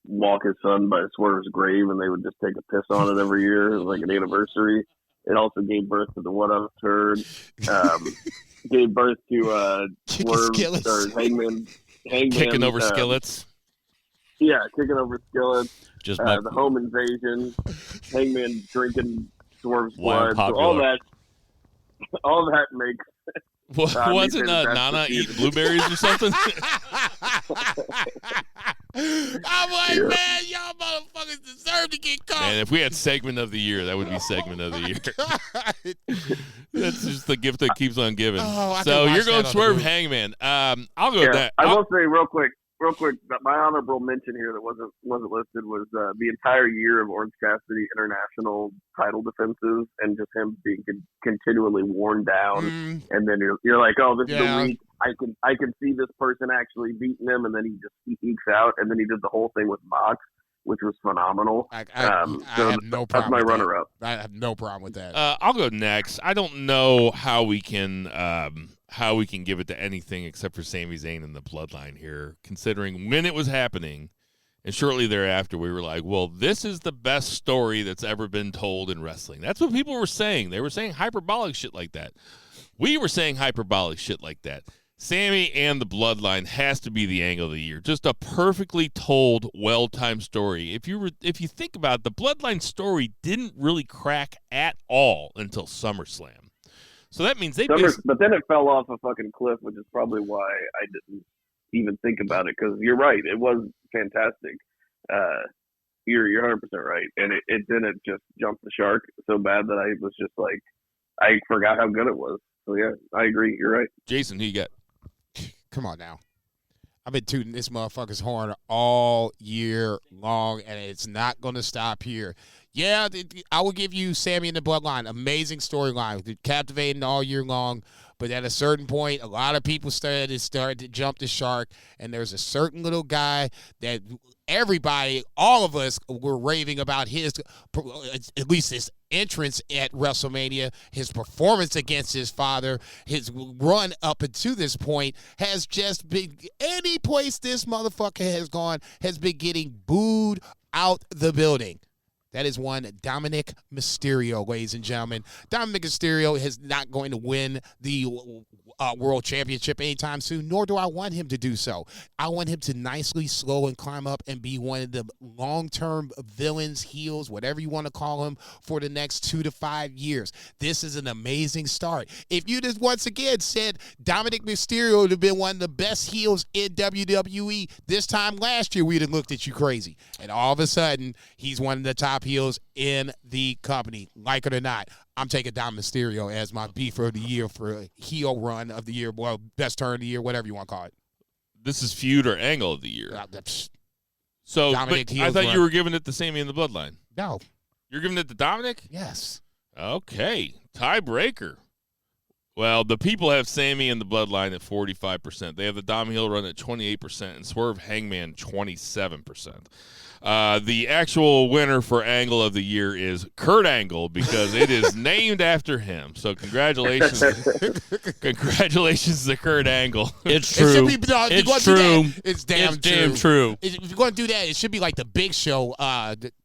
walk his son by Swerve's grave and they would just take a piss on it every year, like an anniversary. It also gave birth to the What Up Turd. Gave birth to Swerve, or Hangman. Kicking over skillets. Yeah, kicking over skillets. Just the home invasion. Hangman drinking Swerve's blood. Popular. So all that makes. Wasn't Nana eating blueberries or something? I'm like, man, y'all motherfuckers deserve to get caught. And if we had segment of the year, that would be segment of the year. That's just the gift that keeps on giving. So you're going Swerve Hangman. I'll go with that. I will say real quick, that my honorable mention here that wasn't listed was the entire year of Orange Cassidy international title defenses and just him being continually worn down. And then you're like, oh, this is the week I can see this person actually beating him, and then he ekes out, and then he did the whole thing with Mox, which was phenomenal. I have no problem. That's my runner-up. I have no problem with that. I'll go next. I don't know how we can give it to anything except for Sami Zayn and the Bloodline here, considering when it was happening, and shortly thereafter we were like, well, this is the best story that's ever been told in wrestling. That's what people were saying. They were saying hyperbolic shit like that. We were saying hyperbolic shit like that. Sammy and the Bloodline has to be the angle of the year. Just a perfectly told, well-timed story. If you think about it, the Bloodline story didn't really crack at all until SummerSlam. So that means but then it fell off a fucking cliff, which is probably why I didn't even think about it. Because you're right, it was fantastic. You're 100% right, and it didn't just jump the shark so bad that I was just like, I forgot how good it was. So yeah, I agree. You're right. Jason, who you got? Come on now. I've been tooting this motherfucker's horn all year long, and it's not going to stop here. Yeah, I will give you Sammy and the Bloodline. Amazing storyline. Captivating all year long. But at a certain point, a lot of people started to jump the shark, and there's a certain little guy that everybody, all of us, were raving about his, at least his entrance at WrestleMania, his performance against his father, his run up until this point has just been, any place this motherfucker has gone has been getting booed out the building. That is one Dominic Mysterio, ladies and gentlemen. Dominic Mysterio is not going to win the World Championship anytime soon, nor do I want him to do so. I want him to nicely slow and climb up and be one of the long-term villains, heels, whatever you want to call him, for the next 2 to 5 years. This is an amazing start. If you just once again said Dominic Mysterio would have been one of the best heels in WWE this time last year, we'd have looked at you crazy. And all of a sudden, he's one of the top heels in the company. Like it or not, I'm taking Dom Mysterio as my beefer of the year for a heel run of the year, well, best turn of the year, whatever you want to call it. This is feud or angle of the year. So, but I thought you were giving it to Sammy and the Bloodline. No. You're giving it to Dominic? Yes. Okay. Tiebreaker. Well, the people have Sammy and the Bloodline at 45%. They have the Dom Hill run at 28% and Swerve Hangman 27%. The actual winner for Angle of the Year is Kurt Angle because it is named after him. So congratulations. Congratulations to Kurt Angle. It's true. It should be, it's true. It's damn true. If you're going to do that, it should be like the Big Show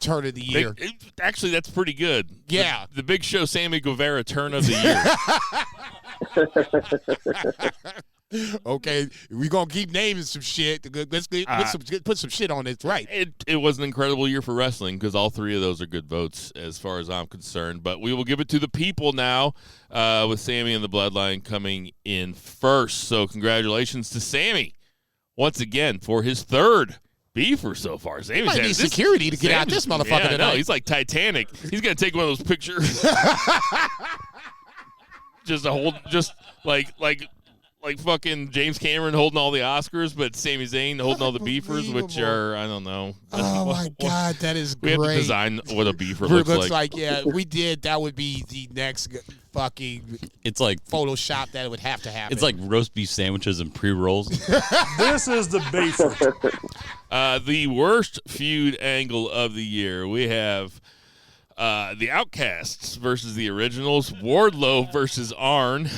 turn of the year. Actually, that's pretty good. Yeah. The Big Show Sammy Guevara turn of the year. Okay, we're going to keep naming some shit. Let's put some shit on it. Right. It was an incredible year for wrestling because all three of those are good votes as far as I'm concerned. But we will give it to the people now with Sammy and the Bloodline coming in first. So congratulations to Sammy once again for his third beefer so far. Sammy's might need security to get out this motherfucker tonight. No, he's like Titanic. He's going to take one of those pictures. just like fucking James Cameron holding all the Oscars, but Sami Zayn holding all the beefers, which are, I don't know. Oh, my God, that is great. We have to design what a beefer looks like. Yeah, we did. That would be the next fucking it's like Photoshop that would have to happen. It's like roast beef sandwiches and pre-rolls. This is the beefer. The worst feud angle of the year. We have the Outcasts versus the Originals, Wardlow versus Arn.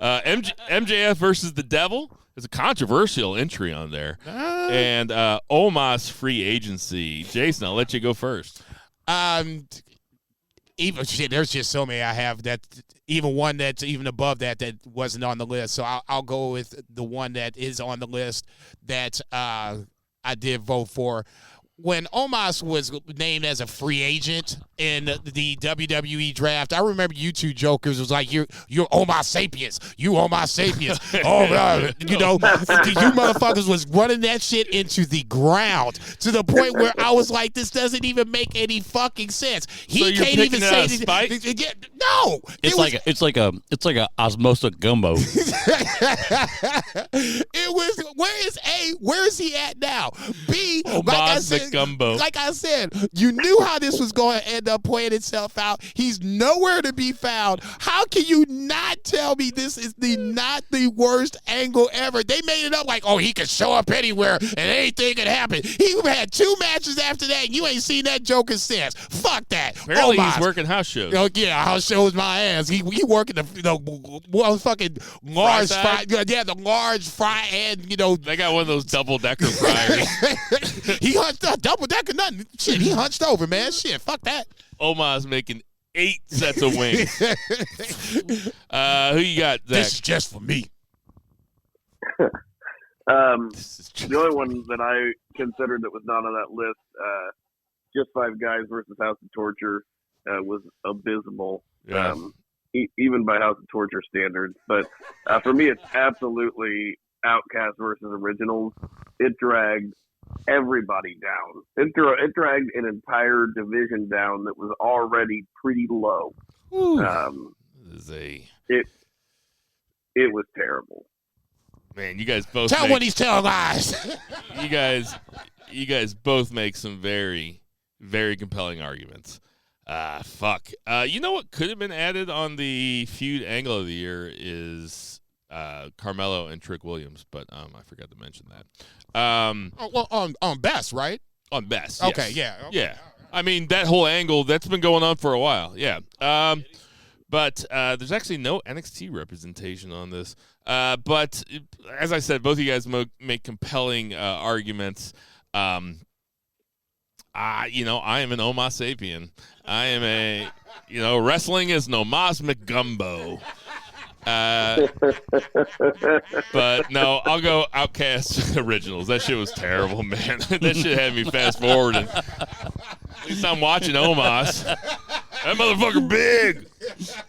MJF versus the Devil is a controversial entry on there. And Omos free agency. Jason, I'll let you go first. Even shit, there's just so many I have that even one that's even above that wasn't on the list. So I'll go with the one that is on the list that I did vote for. When Omos was named as a free agent in the WWE draft, I remember you two jokers was like, you're Omos Sapiens. You Omos Sapiens. You motherfuckers was running that shit into the ground to the point where I was like, this doesn't even make any fucking sense. He so can't even say anything. No. It's like a osmosis gumbo. It was, where is A? Where is he at now? B, Gumbo. Like I said, you knew how this was going to end up playing itself out. He's nowhere to be found. How can you not tell me this is not the worst angle ever? They made it up like, oh, he could show up anywhere and anything could happen. He had 2 matches after that, and you ain't seen that Joker since. Fuck that. Apparently he's working house shows. Oh, yeah, house shows my ass. He working the fucking large fry. Yeah, the large fry and, They got one of those double-decker fryers. He hunched up. Double-decker nothing. Shit, he hunched over, man. Shit, fuck that. Omar's making 8 sets of wings. Who you got, Zach? This is just for me. The only one that I considered that was not on that list, Just Five Guys versus House of Torture, was abysmal. Yeah. Even by House of Torture standards. But for me, it's absolutely Outcast versus Originals. It dragged everybody down. It dragged an entire division down that was already pretty low. It was terrible. Man, you guys both Tell when he's telling lies. you guys both make some very, very compelling arguments. Fuck. You know what could have been added on the feud angle of the year is Carmelo and Trick Williams, but I forgot to mention that. On Best, right? On Best. Okay, yes. yeah. Okay. Yeah. I mean, that whole angle, that's been going on for a while. Yeah. But there's actually no NXT representation on this. But as I said, both of you guys make compelling arguments. I am an Homo sapien. I am wrestling is no Mas McGumbo. But no, I'll go Outcast Originals. That shit was terrible, man. That shit had me fast forwarding. At least I'm watching Omos. That motherfucker big.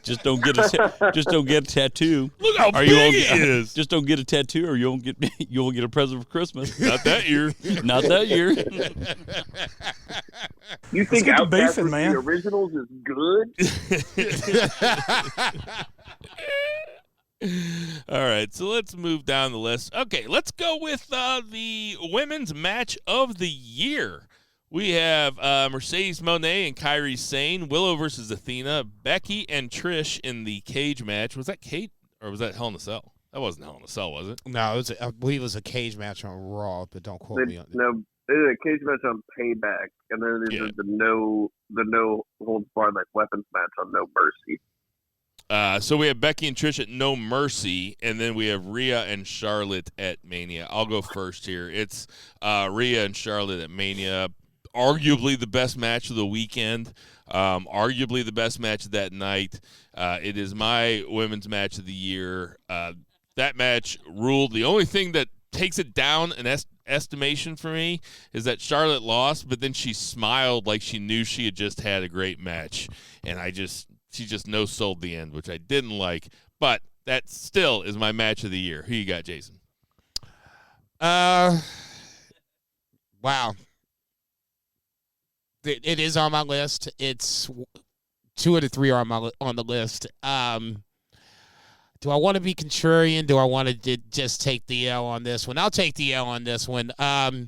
Just don't get a tattoo. Look how big it is. Just don't get a tattoo, or you won't get a present for Christmas. Not that year. Not that year. You think get to Outcast beefing, versus man. the Originals is good? All right, so let's move down the list. Okay, let's go with the women's match of the year. We have Mercedes Moné and Kairi Sane, Willow versus Athena, Becky and Trish in the cage match. Was that Kate or was that Hell in a Cell? That wasn't Hell in a Cell, was it? No, I believe it was a cage match on Raw, but don't quote me on it. No, they did a cage match on Payback, and then there's the no holds barred like weapons match on No Mercy. So we have Becky and Trish at No Mercy, and then we have Rhea and Charlotte at Mania. I'll go first here. It's Rhea and Charlotte at Mania. Arguably the best match of the weekend. Arguably the best match of that night. It is my women's match of the year. That match ruled. The only thing that takes it down an estimation for me is that Charlotte lost, but then she smiled like she knew she had just had a great match, and she just no-sold the end, which I didn't like. But that still is my match of the year. Who you got, Jason? Wow. It is on my list. It's 2 of the 3 are on the list. Do I want to be contrarian? Do I want to just take the L on this one? I'll take the L on this one. The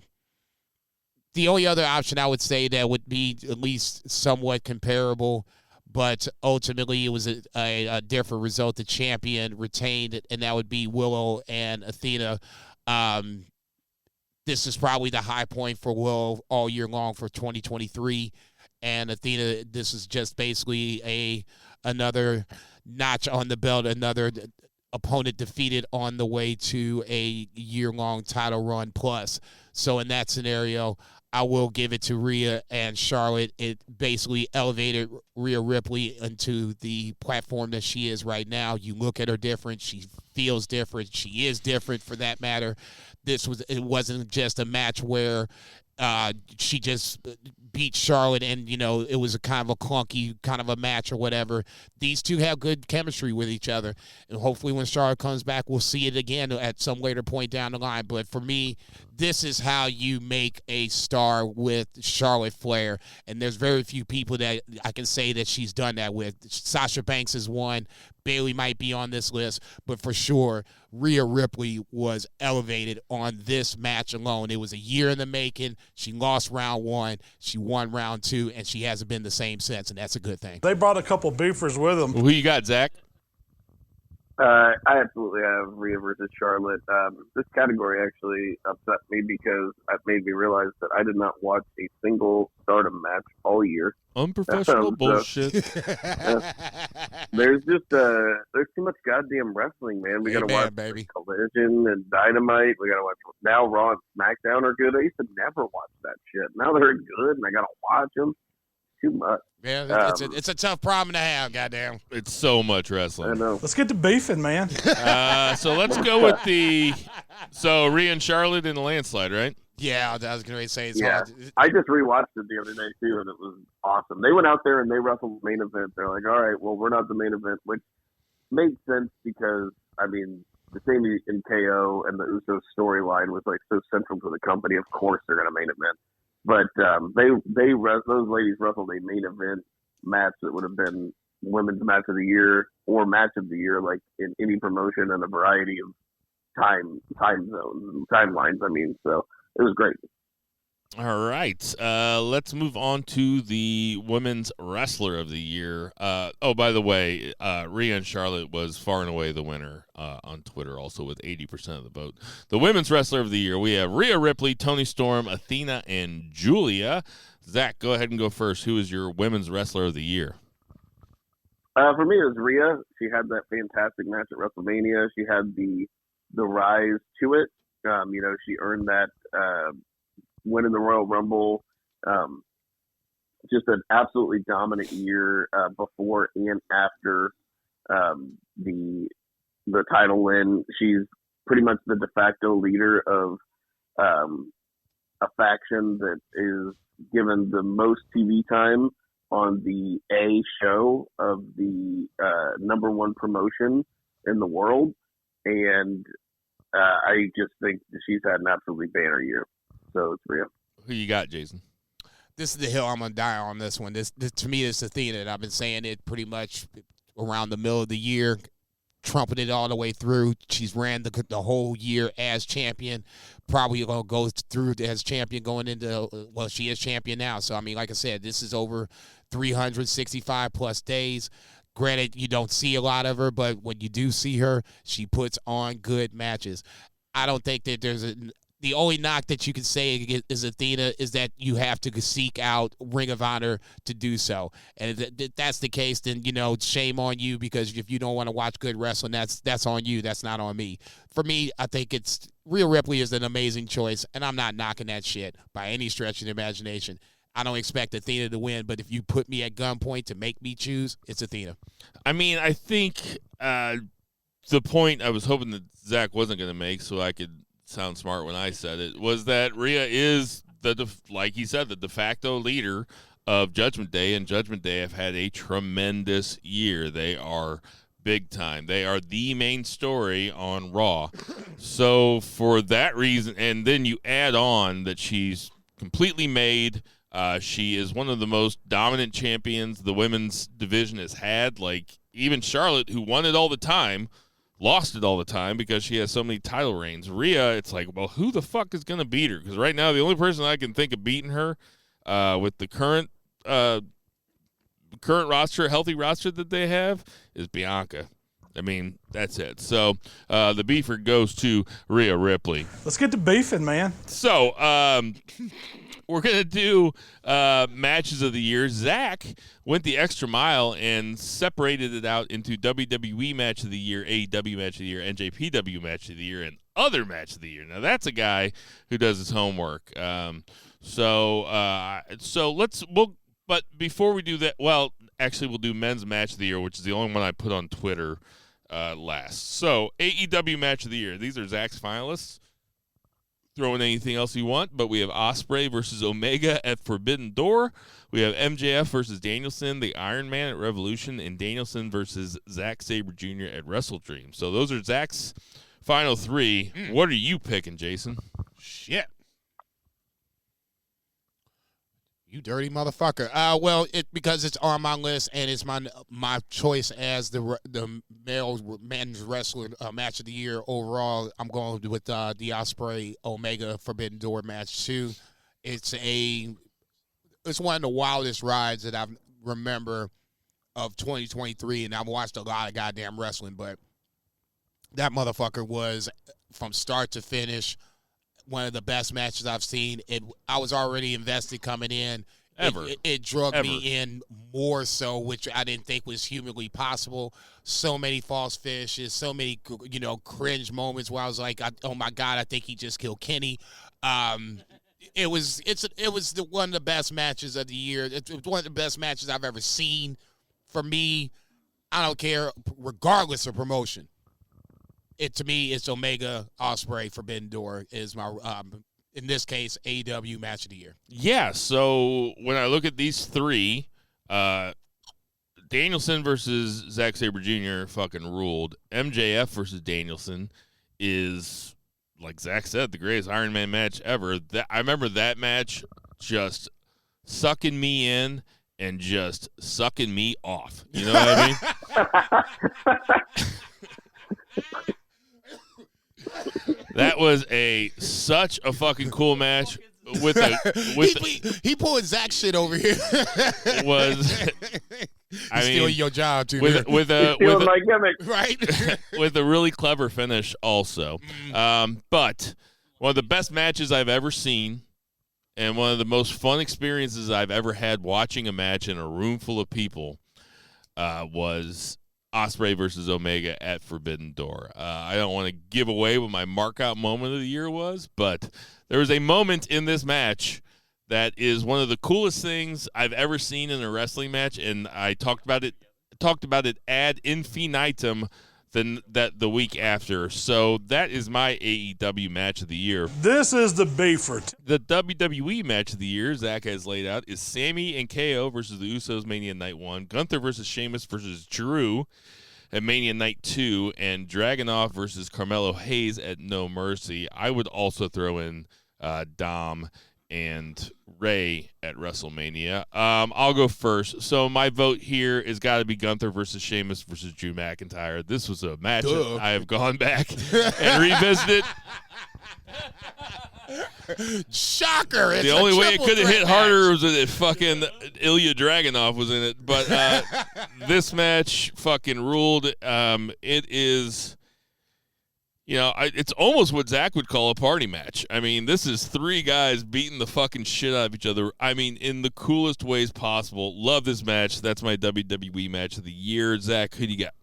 only other option I would say that would be at least somewhat comparable, but ultimately it was a different result. The champion retained it, and that would be Willow and Athena. This is probably the high point for Willow all year long for 2023. And Athena, this is just basically another notch on the belt, another opponent defeated on the way to a year-long title run plus. So in that scenario, I will give it to Rhea and Charlotte. It basically elevated Rhea Ripley into the platform that she is right now. You look at her different. She feels different. She is different for that matter. It wasn't just a match where she just beat Charlotte and, it was a kind of a clunky kind of a match or whatever. These two have good chemistry with each other. And hopefully when Charlotte comes back, we'll see it again at some later point down the line. But for me, this is how you make a star with Charlotte Flair. And there's very few people that I can say that she's done that with. Sasha Banks is one. Bayley might be on this list, but for sure, Rhea Ripley was elevated on this match alone. It was a year in the making. She lost round 1. She won round 2, and she hasn't been the same since, and that's a good thing. They brought a couple beefers with them. Who you got, Zach? I absolutely have Rhea versus Charlotte. This category actually upset me because it made me realize that I did not watch a single Stardom match all year. Unprofessional bullshit. There's just there's too much goddamn wrestling, man. We gotta watch Collision and Dynamite. We gotta watch now Raw and SmackDown are good. I used to never watch that shit. Now they're good, and I gotta watch them. too much. Yeah, it's a tough problem to have. Goddamn. It's so much I wrestling. know. Let's get to beefing, man. So let's go with so Rhea and Charlotte in the landslide, right? Yeah, I was going to say it's Yeah. hard. I just rewatched it the other day too, and it was awesome. They went out there and they wrestled the main event. They're like, all right, well, we're not the main event, which makes sense because, I mean, the Sami and KO and the Usos storyline was like so central to the company. Of course, they're going to main event. But those ladies wrestled a main event match that would have been women's match of the year or match of the year, like in any promotion and a variety of time zones and timelines. I mean, so it was great. All right. Let's move on to the Women's Wrestler of the Year. By the way, Rhea and Charlotte was far and away the winner on Twitter, also with 80% of the vote. The Women's Wrestler of the Year, we have Rhea Ripley, Toni Storm, Athena, and Julia. Zach, go ahead and go first. Who is your Women's Wrestler of the Year? For me, it was Rhea. She had that fantastic match at WrestleMania. She had the rise to it. She earned that win in the Royal Rumble. Just an absolutely dominant year before and after the title win. She's pretty much the de facto leader of a faction that is given the most TV time on the A show of the number one promotion in the world. And I just think she's had an absolutely banner year. So it's Rhea. Who you got, Jason? This is the hill I'm going to die on this one. This to me, is Athena. And I've been saying it pretty much around the middle of the year, trumpeted all the way through. She's ran the whole year as champion. Probably going to go through as champion going into, well, she is champion now. So, I mean, like I said, this is over 365-plus days. Granted, you don't see a lot of her, but when you do see her, she puts on good matches. I don't think that the only knock that you can say is Athena is that you have to seek out Ring of Honor to do so. And if that's the case, then, shame on you, because if you don't want to watch good wrestling, that's on you. That's not on me. For me, I think it's Rhea Ripley is an amazing choice, and I'm not knocking that shit by any stretch of the imagination. I don't expect Athena to win, but if you put me at gunpoint to make me choose, it's Athena. I mean, I think the point I was hoping that Zach wasn't going to make, so I could sound smart when I said it, was that Rhea is like he said, the de facto leader of Judgment Day, and Judgment Day have had a tremendous year. They are big time. They are the main story on Raw. So for that reason, and then you add on that she's completely made. She is one of the most dominant champions the women's division has had. Like, even Charlotte, who won it all the time, lost it all the time because she has so many title reigns. Rhea, it's like, well, who the fuck is going to beat her? Because right now, the only person I can think of beating her with the current roster, healthy roster that they have, is Bianca. I mean, that's it. So the beefer goes to Rhea Ripley. Let's get to beefing, man. So we're going to do matches of the year. Zach went the extra mile and separated it out into WWE Match of the Year, AEW Match of the Year, NJPW Match of the Year, and Other Match of the Year. Now, that's a guy who does his homework. But before we do that, well, actually, we'll do Men's Match of the Year, which is the only one I put on Twitter last. So, AEW Match of the Year. These are Zach's finalists. Throw in anything else you want, but we have Ospreay versus Omega at Forbidden Door. We have MJF versus Danielson, the Iron Man at Revolution, and Danielson versus Zack Sabre Jr. at Wrestle Dream. So those are Zach's final three. What are you picking, Jason? Shit. You dirty motherfucker. Because it's on my list and it's my choice as the men's wrestler match of the year overall. I'm going with the Ospreay Omega Forbidden Door match too. It's one of the wildest rides that I remember of 2023, and I've watched a lot of goddamn wrestling, but that motherfucker was from start to finish one of the best matches I've seen. I was already invested coming in. It drug me in more so, which I didn't think was humanly possible. So many false finishes, so many cringe moments where I was like, oh my God, I think he just killed Kenny. It was one of the best matches of the year. It was one of the best matches I've ever seen. For me, I don't care, regardless of promotion. To me, it's Omega Ospreay Forbidden Door is my in this case AEW match of the year. Yeah. So when I look at these three, Danielson versus Zack Sabre Jr. fucking ruled. MJF versus Danielson is, like Zach said, the greatest Iron Man match ever. I remember that match just sucking me in and just sucking me off. You know what I mean? That was such a fucking cool match. He pulling Zach shit over here. Stealing your job too. With my gimmick, right? With a really clever finish, also. But one of the best matches I've ever seen, and one of the most fun experiences I've ever had watching a match in a room full of people, was Ospreay versus Omega at Forbidden Door. I don't want to give away what my markout moment of the year was, but there was a moment in this match that is one of the coolest things I've ever seen in a wrestling match, and I talked about it ad infinitum the week after. So that is my AEW match of the year. This is the Beefert. The WWE match of the year, Zach has laid out, is Sammy and KO versus the Usos Mania Night 1, Gunther versus Sheamus versus Drew at Mania Night 2, and Dragunov versus Carmelo Hayes at No Mercy. I would also throw in Dom and Ray at WrestleMania. I'll go first. So my vote here has got to be Gunther versus Sheamus versus Drew McIntyre. This was a match that I have gone back and revisited. Shocker! The only way it could have hit harder was if fucking Ilya Dragunov was in it. But this match fucking ruled. It is... it's almost what Zach would call a party match. I mean, this is three guys beating the fucking shit out of each other. I mean, in the coolest ways possible. Love this match. That's my WWE match of the year. Zach, who do you got?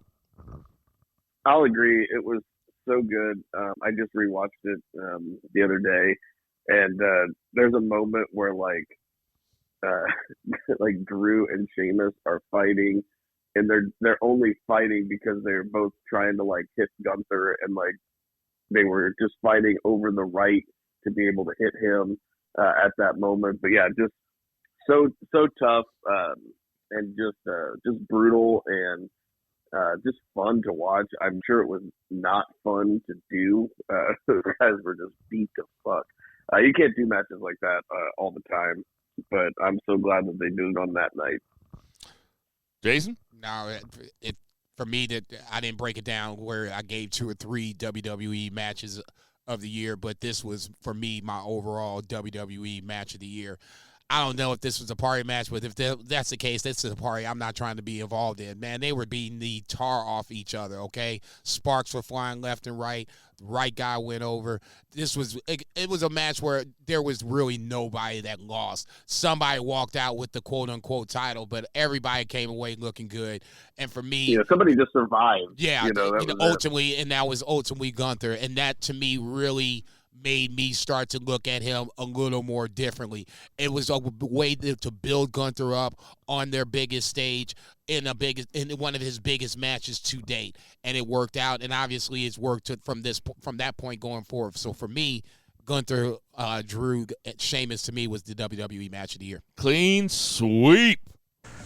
I'll agree. It was so good. I just rewatched it the other day, and there's a moment where like Drew and Sheamus are fighting, and they're only fighting because they're both trying to like hit Gunther, and like they were just fighting over the right to be able to hit him at that moment. But yeah, just so tough and just brutal and just fun to watch. I'm sure it was not fun to do. Those guys were just beat to fuck. You can't do matches like that all the time, but I'm so glad that they did it on that night. Jason? No, for me, that I didn't break it down where I gave 2 or 3 WWE matches of the year, but this was, for me, my overall WWE match of the year. I don't know if this was a party match, but if that's the case, this is a party I'm not trying to be involved in. Man, they were beating the tar off each other, okay? Sparks were flying left and right. The right guy went over. It was a match where there was really nobody that lost. Somebody walked out with the quote-unquote title, but everybody came away looking good. And for me... Yeah, somebody just survived. Yeah, ultimately, and that was ultimately Gunther. And that, to me, really made me start to look at him a little more differently. It was a way to build Gunther up on their biggest stage in one of his biggest matches to date, and it worked out. And obviously, it's worked from that point going forward. So for me, Gunther, Drew, Sheamus to me was the WWE match of the year. Clean sweep.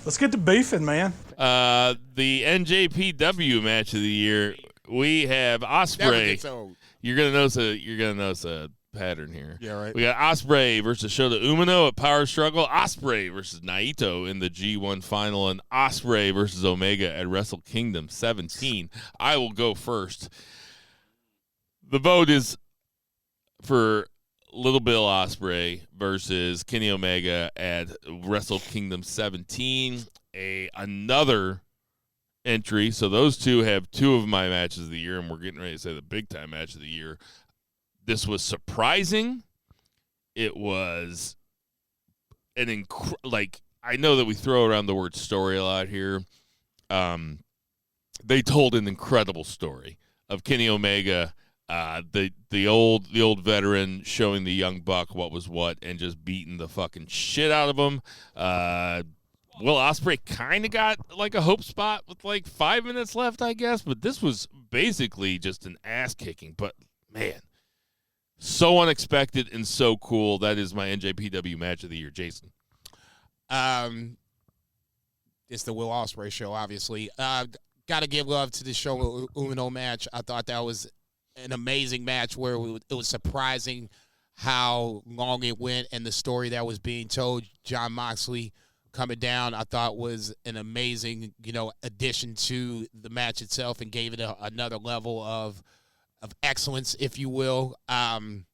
Let's get to beefing, man. The NJPW match of the year. We have Ospreay. You're gonna notice a pattern here. Yeah, right. We got Ospreay versus Shota Umino at Power Struggle. Ospreay versus Naito in the G1 final, and Ospreay versus Omega at Wrestle Kingdom 17. I will go first. The vote is for Little Bill Ospreay versus Kenny Omega at Wrestle Kingdom 17. Another entry. So those two have 2 of my matches of the year, and we're getting ready to say the big time match of the year. This was surprising. It was I know that we throw around the word story a lot here. They told an incredible story of Kenny Omega The old veteran showing the young buck what was what and just beating the fucking shit out of him. Will Ospreay kind of got like a hope spot with like 5 minutes left, I guess, but this was basically just an ass kicking. But man, so unexpected and so cool. That is my NJPW match of the year, Jason. It's the Will Ospreay show, obviously. Got to give love to the show Uno match. I thought that was an amazing match where it was surprising how long it went and the story that was being told. Jon Moxley coming down, I thought was an amazing, addition to the match itself and gave it another level of excellence, if you will. I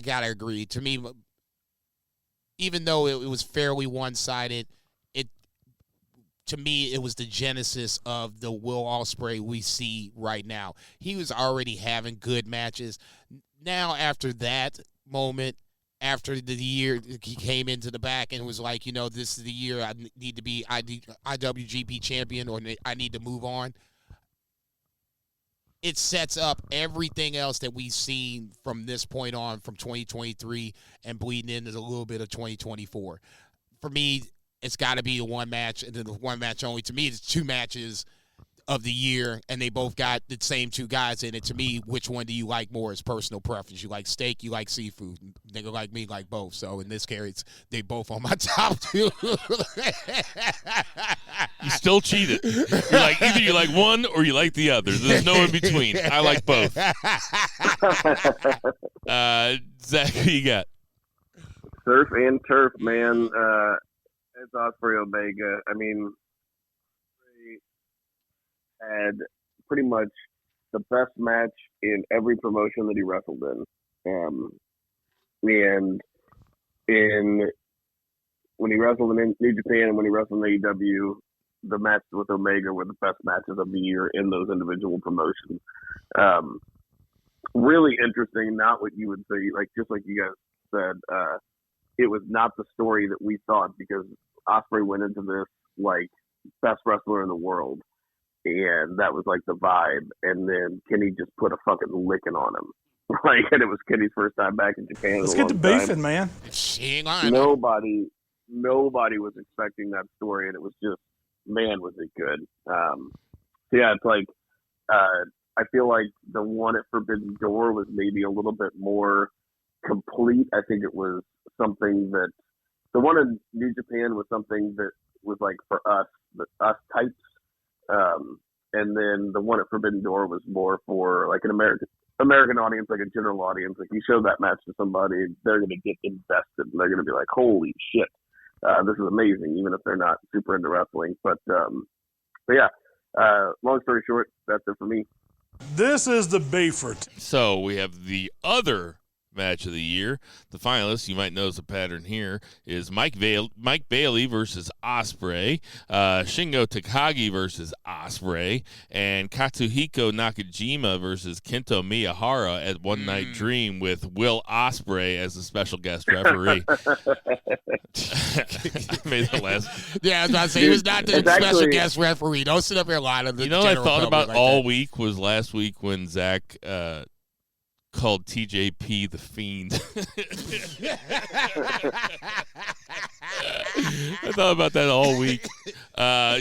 gotta agree. To me, even though it was fairly one-sided, to me, it was the genesis of the Will Ospreay we see right now. He was already having good matches. Now, after that moment, after the year he came into the back and was like, this is the year I need to be IWGP champion or I need to move on. It sets up everything else that we've seen from this point on, from 2023 and bleeding into a little bit of 2024. For me, it's got to be a one match and then the one match only. To me, it's two matches of the year, and they both got the same two guys in it. To me, which one do you like more is personal preference. You like steak, you like seafood. Nigga like me like both. So in this case, they both on my top two. You still cheated. You're like, either you like one or you like the other. There's no in between. I like both. Zach, who you got? Surf and turf, man. It's Ospreay Omega. I mean, had pretty much the best match in every promotion that he wrestled in. And when he wrestled in New Japan and when he wrestled in AEW, the matches with Omega were the best matches of the year in those individual promotions. Really interesting, not what you would say, just like you guys said, it was not the story that we thought, because Ospreay went into this like best wrestler in the world. And that was like the vibe. And then Kenny just put a fucking licking on him. And it was Kenny's first time back in Japan. Let's get to beefing, man. Nobody was expecting that story, and it was just, man, was it good. Yeah, it's like, I feel like the one at Forbidden Door was maybe a little bit more complete. I think it was something that, the one in New Japan was something that was like for us types. And then the one at Forbidden Door was more for like an American audience, like a general audience. Like you show that match to somebody, they're going to get invested and they're going to be like, holy shit, this is amazing, even if they're not super into wrestling. But yeah, long story short, that's it for me. This is the beefer. So we have the other match of the year. The finalists, you might notice a pattern here, is Mike Bailey versus Ospreay, Shingo Takagi versus Ospreay, and Katsuhiko Nakajima versus Kento Miyahara at One Night Dream, with Will Ospreay as the special guest referee. Made the last. Yeah, I was about to say, he was not the special guest referee. Don't sit up here lying to the what I thought about like all that. week was last week when Zach called TJP the Fiend. I thought about that all week.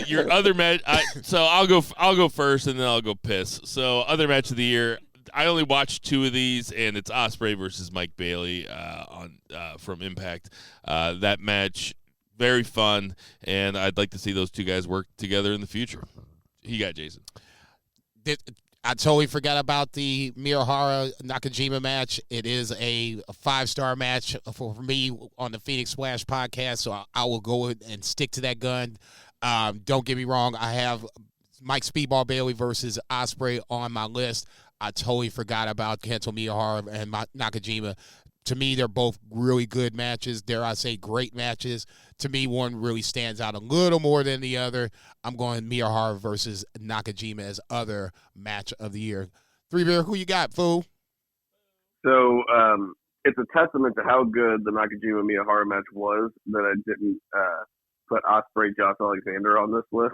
Your other match, so I'll go first and then I'll go piss. So other match of the year, I only watched two of these, and it's Ospreay versus Mike Bailey from Impact. That match, very fun, and I'd like to see those two guys work together in the future. Who you got, Jason? I totally forgot about the Miyahara Nakajima match. It is a 5-star match for me on the Phoenix Splash podcast, so I will go and stick to that gun. Don't get me wrong, I have Mike Speedball Bailey versus Ospreay on my list. I totally forgot about Kento Miyahara and Nakajima. To me, they're both really good matches. Dare I say, great matches. To me, one really stands out a little more than the other. I'm going Miyahara versus Nakajima as other match of the year. 3-Bear, who you got, fool? So it's a testament to how good the Nakajima Miyahara match was that I didn't put Ospreay Josh Alexander on this list.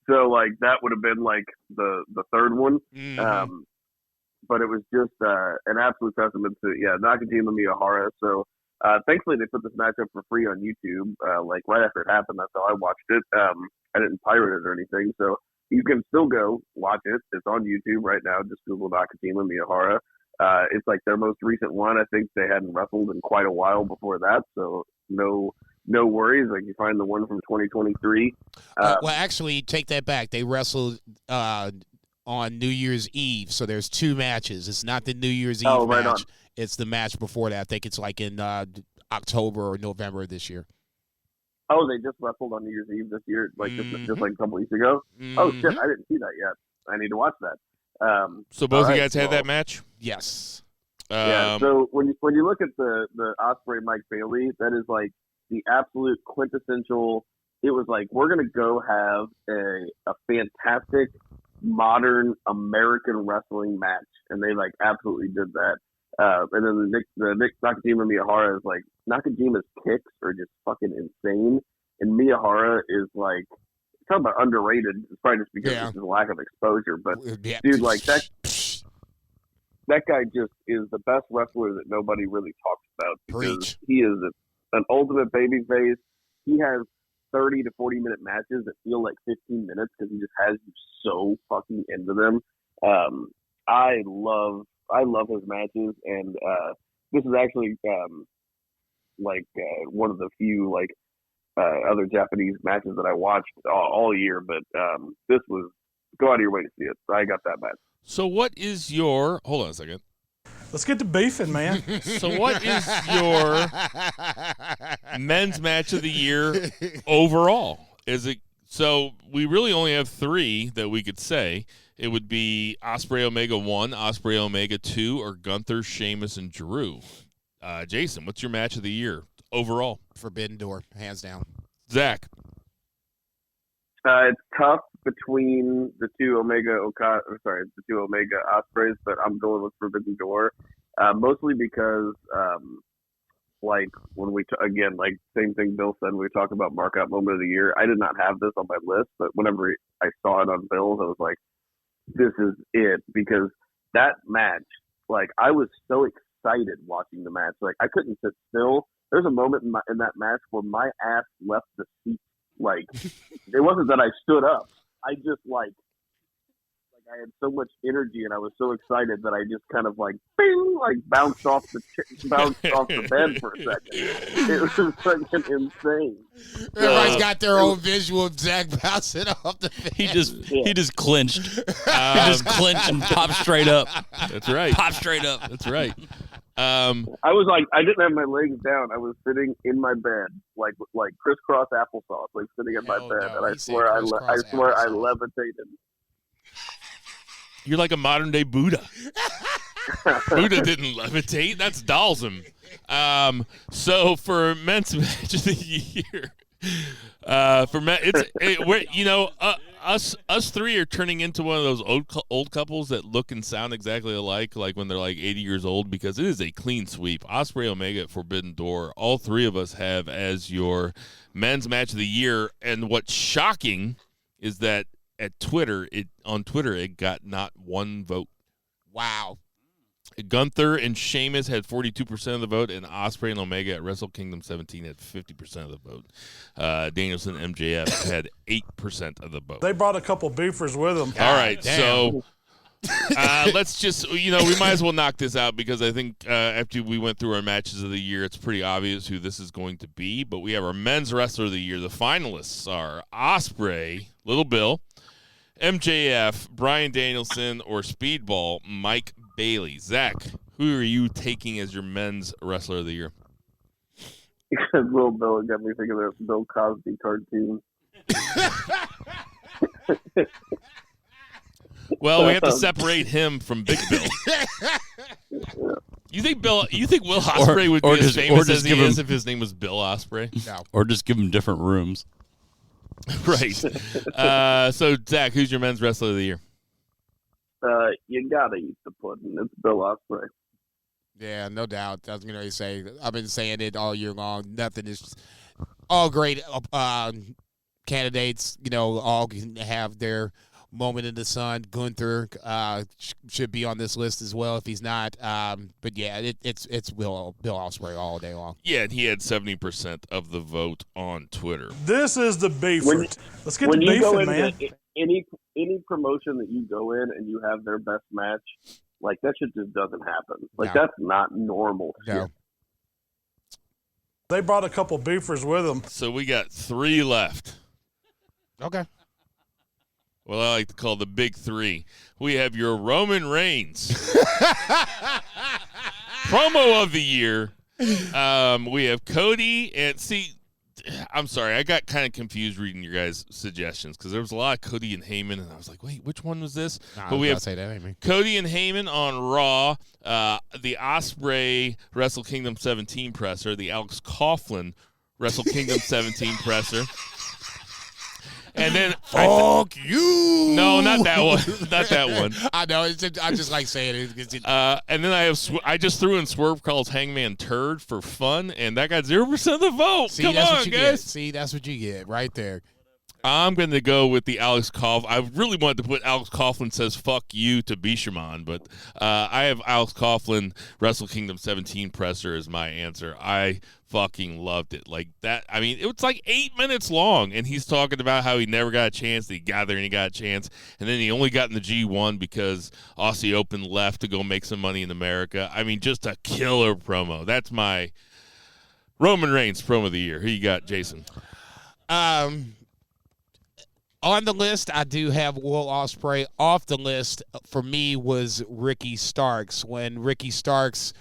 So like that would have been like the third one. Mhm. But it was just an absolute testament to Nakajima Miyahara. So thankfully they put this matchup for free on YouTube. Like right after it happened, that's how I watched it. I didn't pirate it or anything, so you can still go watch it. It's on YouTube right now. Just Google Nakajima Miyahara. It's like their most recent one. I think they hadn't wrestled in quite a while before that, so no worries. Like you find the one from 2023. Well, actually, take that back. They wrestled on New Year's Eve, so there's 2 matches. It's not the New Year's Eve right match. on. It's the match before that. I think it's like in October or November of this year. Oh, they just wrestled on New Year's Eve this year, like just like a couple weeks ago. Oh shit, I didn't see that yet. I need to watch that. So both of you right, guys had that match? Yes. Yeah. So when you look at the Ospreay Mike Bailey, that is like the absolute quintessential. It was like we're gonna go have a fantastic modern American wrestling match, and they like absolutely did that. And then the Nick Nakajima Miyahara is like Nakajima's kicks are just fucking insane, and Miyahara is like talk about underrated. It's probably just because of his lack of exposure, but dude, like that guy just is the best wrestler that nobody really talks about because he is an ultimate babyface. He has 30 to 40 minute matches that feel like 15 minutes because he just has you so fucking into them. I love his matches, and this is actually one of the few other Japanese matches that I watched all year. But this was go out of your way to see it. I got that match. So what is your? Hold on a second. Let's get to beefing, man. So what is your men's match of the year overall? Is it so? We really only have 3 that we could say. It would be Ospreay Omega 1, Ospreay Omega 2, or Gunther, Sheamus, and Drew. Jason, what's your match of the year overall? Forbidden Door, hands down. Zach. It's tough between the two Omega Ospreys, but I'm going with Forbidden Door, mostly because when we again, same thing Bill said when we talk about markout moment of the year. I did not have this on my list, but whenever I saw it on Bill's, I was like, this is it, because that match, I was so excited watching the match. I couldn't sit still. There's a moment in that match where my ass left the seat. It wasn't that I stood up. I just I had so much energy and I was so excited that I just kind of bing, bounced off the bed for a second. It was fucking insane. Everybody's got their own visual of Zach bouncing off the bed. He just clinched. He just clinched and popped straight up. That's right. Pop straight up. That's right. I was I didn't have my legs down. I was sitting in my bed, like crisscross applesauce, sitting in my bed, and I swear I levitated. You're like a modern day Buddha. Buddha didn't levitate. That's Dalsum. So for men's match of the year, for men, us 3 are turning into one of those old couples that look and sound exactly alike, like when they're 80 years old, because it is a clean sweep. Ospreay Omega at Forbidden Door, all 3 of us have as your men's match of the year. And what's shocking is that on Twitter it got not 1 vote. Wow. Gunther and Sheamus had 42% of the vote, and Ospreay and Omega at Wrestle Kingdom 17 had 50% of the vote. Danielson and MJF had 8% of the vote. They brought a couple beefers with them. All right, so let's just, we might as well knock this out, because I think after we went through our matches of the year, it's pretty obvious who this is going to be. But we have our men's wrestler of the year. The finalists are Ospreay, Little Bill, MJF, Bryan Danielson, or Speedball Mike Bailey. Zach, who are you taking as your men's wrestler of the year? Little Bill got me thinking of the Bill Cosby cartoon. Well, we have to separate him from Big Bill. You think Will Ospreay would be as famous as he is if his name was Bill Ospreay? No. Or just give him different rooms. Right. So, Zach, who's your men's wrestler of the year? You gotta eat the pudding. It's Bill Ospreay. Yeah, no doubt. I was going to say, I've been saying it all year long. Nothing is all great candidates, all can have their moment in the sun. Gunther should be on this list as well if he's not. But yeah, it's Bill Ospreay all day long. Yeah, and he had 70% of the vote on Twitter. This is the beef. Let's get to when you go beefing, man. into any promotion that you go in and you have their best match, like that shit just doesn't happen. Like No. that's not normal. No. Shit. They brought a couple beefers with them. So we got 3 left. Okay. Well, I like to call the big 3. We have your Roman Reigns promo of the year. We have Cody and I'm sorry, I got kind of confused reading your guys' suggestions because there was a lot of Cody and Heyman, and I was like, wait, which one was this? Nah, But we have say that ain't me. Cody and Heyman on Raw, the Ospreay Wrestle Kingdom 17 presser, the Alex Coughlin Wrestle Kingdom 17 presser. And then Fuck you. No, not that one. Not that one. I know. I just like saying it. And then I just threw in Swerve calls Hangman Turd for fun, and that got 0% of the vote. See, Come that's on, what you guys. get. See, that's what you get right there. I'm going to go with the Alex Coughlin. I really wanted to put Alex Coughlin says fuck you to Bishamon, but I have Alex Coughlin Wrestle Kingdom 17 presser as my answer. I fucking loved it. Like that. I mean, it was like 8 minutes long, and he's talking about how he never got a chance. He got there and he got a chance, and then he only got in the G1 because Aussie Open left to go make some money in America. I mean, just a killer promo. That's my Roman Reigns promo of the year. Who you got, Jason? On the list, I do have Will Ospreay. Off the list, for me, was Ricky Starks. When Ricky Starks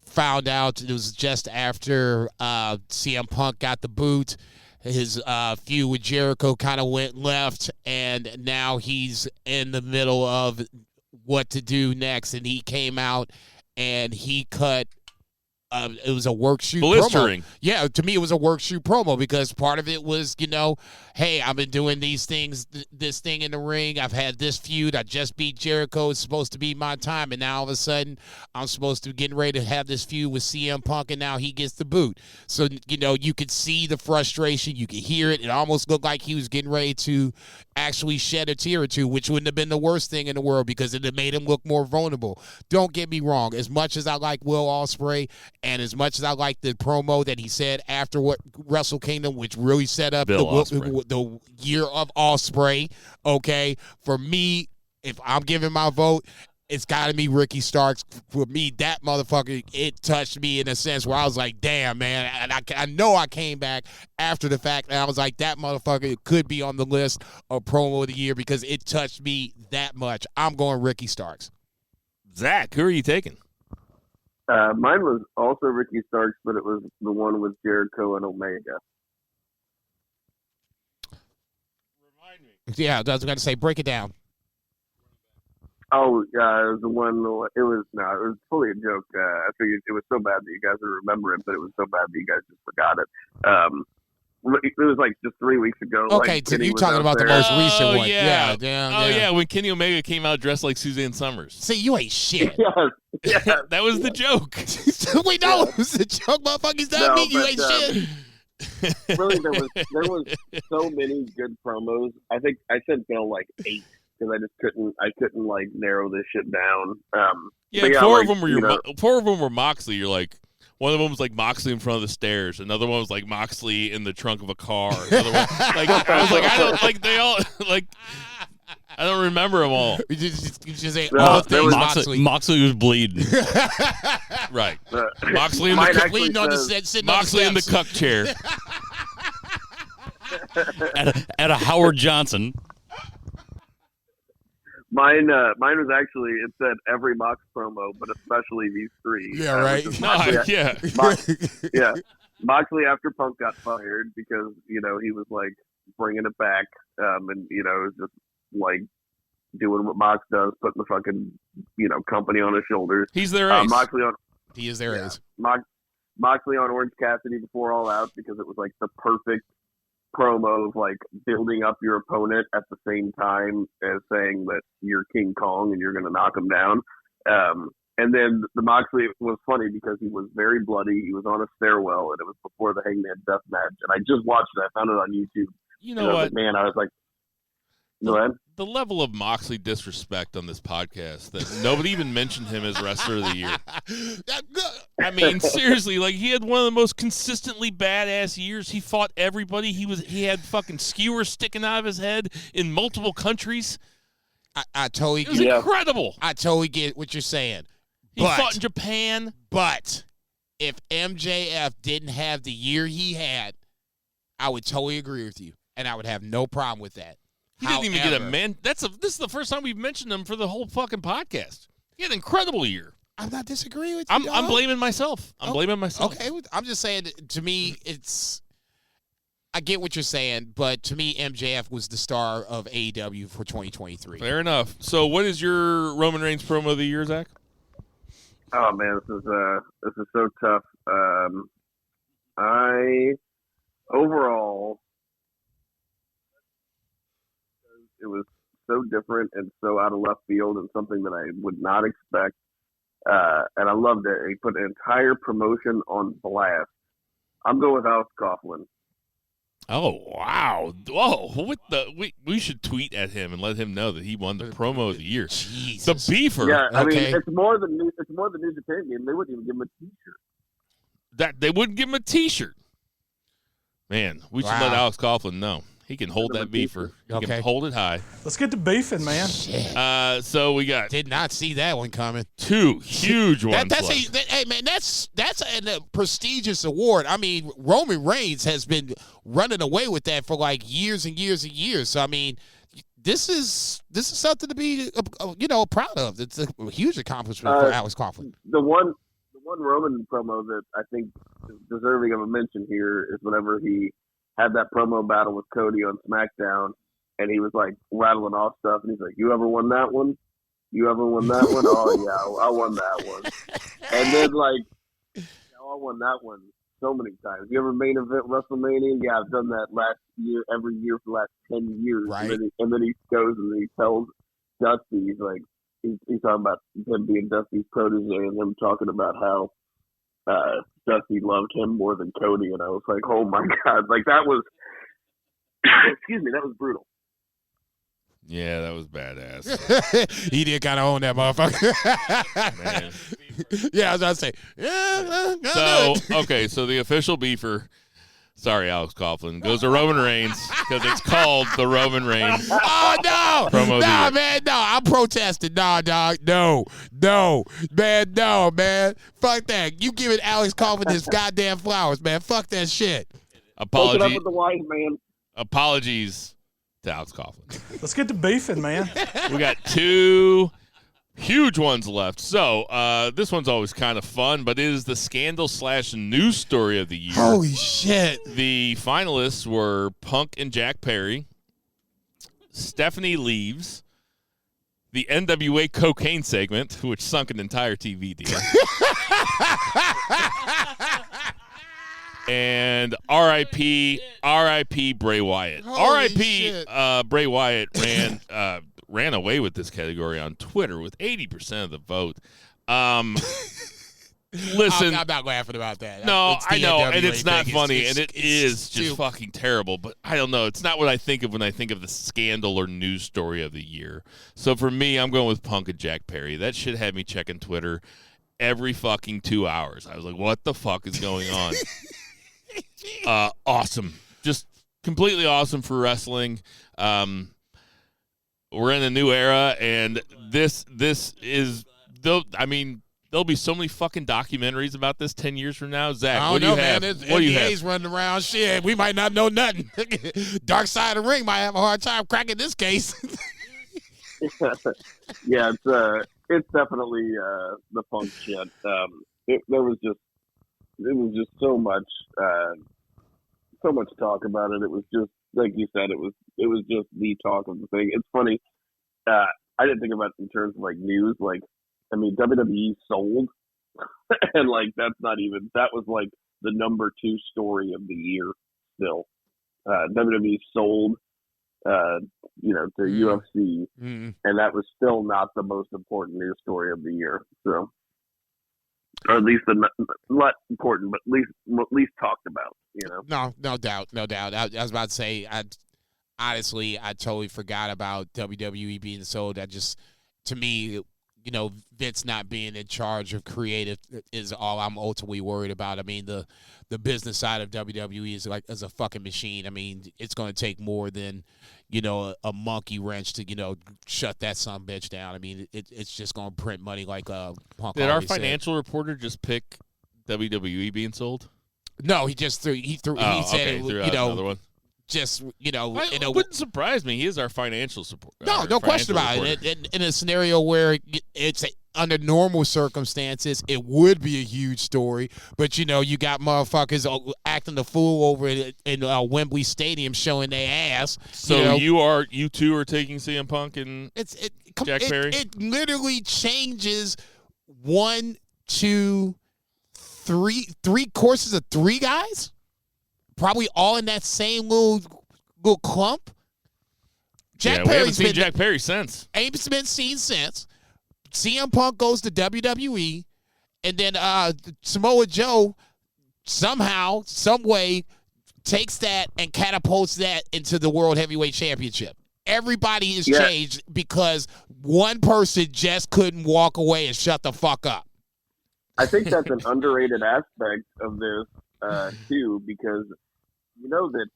found out, it was just after CM Punk got the boot, his feud with Jericho kind of went left, and now he's in the middle of what to do next. And he came out and he cut. It was a work shoot Blistering. promo. Yeah, to me it was a work shoot promo because part of it was, hey, I've been doing these things, this thing in the ring. I've had this feud. I just beat Jericho. It's supposed to be my time. And now all of a sudden I'm supposed to be getting ready to have this feud with CM Punk, and now he gets the boot. So, you could see the frustration. You could hear it. It almost looked like he was getting ready to actually shed a tear or two, which wouldn't have been the worst thing in the world because it made him look more vulnerable. Don't get me wrong. As much as I like Will Ospreay, and as much as I like the promo that he said after Wrestle Kingdom, which really set up the year of Ospreay, okay, for me, if I'm giving my vote, it's got to be Ricky Starks. For me, that motherfucker, it touched me in a sense where I was like, damn, man. And I know I came back after the fact, and I was like, that motherfucker could be on the list of promo of the year because it touched me that much. I'm going Ricky Starks. Zach, who are you taking? Mine was also Ricky Starks, but it was the one with Jericho and Omega. Remind me. Yeah, I was going to say, break it down. Oh, the one. It was fully a joke. I figured it was so bad that you guys would remember it, but it was so bad that you guys just forgot it. It was like just 3 weeks ago. Okay, like, so Kenny you're was talking out about the there. most recent one. Yeah. Yeah. When Kenny Omega came out dressed like Suzanne Summers. See, you ain't shit. Yes. That was the joke. We know it was a joke, motherfuckers. That No, mean you but, ain't shit. Really, there was so many good promos. I think I said like 8 because I couldn't like narrow this shit down. Yeah, but four like, of them were Moxley. You're like, one of them was like Moxley in front of the stairs. Another one was like Moxley in the trunk of a car. Another one, like I was like, I don't like they all like. I don't remember them all. You just say No, all there things was Moxley was bleeding. Right. Moxley in Mine the actually leaning on the says- set, sitting Moxley on in the the cuck chair. at a Howard Johnson. Mine was actually, it said every Mox promo, but especially these 3. Yeah, right. which is No, Moxley, yeah. yeah, Moxley after Punk got fired because he was like bringing it back, and it was just like doing what Mox does, putting the fucking company on his shoulders. He's their ace. Moxley on He is their ace. Moxley on Orange Cassidy before All Out because it was like the perfect promo of like building up your opponent at the same time as saying that you're King Kong and you're going to knock him down. And then the Moxley was funny because he was very bloody. He was on a stairwell, and it was before the Hangman Death match. And I just watched it. I found it on YouTube. You know what? Man, I was like, go ahead. The level of Moxley disrespect on this podcast that nobody even mentioned him as wrestler of the year. I mean, seriously, like he had one of the most consistently badass years. He fought everybody. He had fucking skewers sticking out of his head in multiple countries. I totally It was get incredible. I totally get what you're saying. He fought in Japan. But if MJF didn't have the year he had, I would totally agree with you, and I would have no problem with that. He didn't even get a man. This is the first time we've mentioned him for the whole fucking podcast. He had an incredible year. I'm not disagreeing with you. I'm blaming myself. I'm blaming myself. Okay, I'm just saying. To me, I get what you're saying, but to me, MJF was the star of AEW for 2023. Fair enough. So, what is your Roman Reigns promo of the year, Zach? Oh man, this is so tough. I overall, it was so different and so out of left field and something that I would not expect. And I loved it. He put an entire promotion on blast. I'm going with Alex Coughlin. Oh wow! Whoa! We should tweet at him and let him know that he won the promo of the year. Jesus. The Beefer. Yeah, I Okay. mean it's more than New Japan game. They wouldn't even give him a T-shirt. That they wouldn't give him a T-shirt. Man, we should let Wow. Alex Coughlin know. He can hold that Beefer. He Okay. can hold it high. Let's get to beefing, man. So we got Did not see that one coming. two huge ones That's left. hey man, that's a prestigious award. I mean, Roman Reigns has been running away with that for like years and years and years. So I mean, this is something to be proud of. It's a huge accomplishment for Alex Coughlin. The one Roman promo that I think is deserving of a mention here is whenever he had that promo battle with Cody on SmackDown, and he was like rattling off stuff, and he's like, "You ever won that one? You ever won that one? Oh yeah, I won that one." And then like, I won that one so many times. You ever main event WrestleMania? Yeah, I've done that last year, every year for the last 10 years. Right. And then he goes and he tells Dusty, he's like, he's talking about him being Dusty's protege and him talking about how Dusty loved him more than Cody, and I was like, oh my god, like that was, excuse me, that was brutal. Yeah, that was badass. He did kind of own that motherfucker. Man. Yeah, I was about to say. Yeah. So the official Beefer, sorry, Alex Coughlin, goes to Roman Reigns because it's called the Roman Reigns. Oh no! Promo of the Nah, year. man, no! I'm protesting. Nah, dog, no, man. Fuck that! You giving Alex Coughlin his goddamn flowers, man? Fuck that shit. Hook it up with the wise man. Apologies to Alex Coughlin. Let's get to beefing, man. We got two huge ones left. So this one's always kind of fun, but it is the scandal/news story of the year. Holy shit! The finalists were Punk and Jack Perry, Stephanie Leaves, the NWA cocaine segment, which sunk an entire TV deal, and R.I.P. Bray Wyatt. Holy R.I.P. shit. Bray Wyatt ran away with this category on Twitter with 80% of the vote. Listen, I'm not laughing about that. no, It's the I know, NWA and it's not thing. funny, and it is just stupid. fucking terrible. But I don't know. It's not what I think of when I think of the scandal or news story of the year. So for me, I'm going with Punk and Jack Perry. That shit had me checking Twitter every fucking 2 hours. I was like, what the fuck is going on? Awesome. Just completely awesome for wrestling. We're in a new era, and this is, I mean, there'll be so many fucking documentaries about this 10 years from now. Zach, I what don't do know, you have? man. There's What do you NDAs have? running around. Shit, we might not know nothing. Dark Side of the Ring might have a hard time cracking this case. Yeah, it's definitely the Punk shit. It was just so much talk about it. It was just like you said. It was just the talk of the thing. It's funny. I didn't think about it in terms of like news. Like, I mean, WWE sold, and like that was like the number 2 story of the year. Still, WWE sold, to UFC, Mm. and that was still not the most important news story of the year. So, or at least not important, but at least talked about. No doubt. I was about to say, honestly, I totally forgot about WWE being sold. That just, to me, Vince not being in charge of creative is all I'm ultimately worried about. I mean, the business side of WWE is a fucking machine. I mean, it's going to take more than, a monkey wrench to, shut that son of a bitch down. I mean, it's just going to print money like Punk. Did our already financial reporter just pick WWE being sold? No, he just threw. He said, okay. Threw out another one. Just It wouldn't surprise me. He is our financial support. No question about it. In a scenario where it's under normal circumstances, it would be a huge story. But you got motherfuckers acting the fool over in Wembley Stadium, showing their ass. So you two are taking CM Punk and Jack Perry. It literally changes 1, 2, 3 courses of 3 guys. Probably all in that same little clump. We haven't seen Jack Perry since. Ain't been seen since. CM Punk goes to WWE, and then Samoa Joe somehow, some way, takes that and catapults that into the World Heavyweight Championship. Everybody is changed because one person just couldn't walk away and shut the fuck up. I think that's an underrated aspect of this too, because that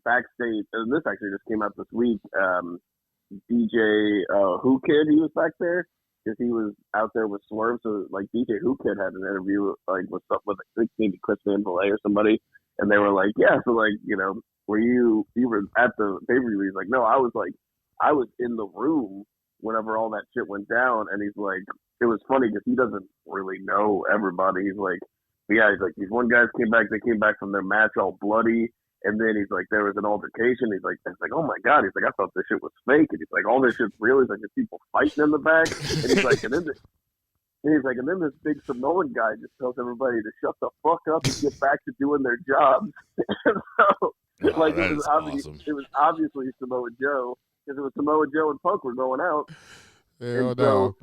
backstage, and this actually just came out this week, DJ Who Kid, he was back there because he was out there with Swerve. So like DJ Who Kid had an interview with I think maybe Chris Van Vliet or somebody, and they were like, yeah, so like were you were at the pay-per-view? He's like, no, I was in the room whenever all that shit went down, and he's like, it was funny because he doesn't really know everybody. He's like, these one guys they came back from their match all bloody, and then he's like, there was an altercation. He's like, oh my God. He's like, I thought this shit was fake. And he's like, all this shit's real. He's like, there's people fighting in the back. And he's like, and then this big Samoan guy just tells everybody to shut the fuck up and get back to doing their jobs. And so, it was obviously Samoa Joe, because it was Samoa Joe and Punk were going out. Hell no.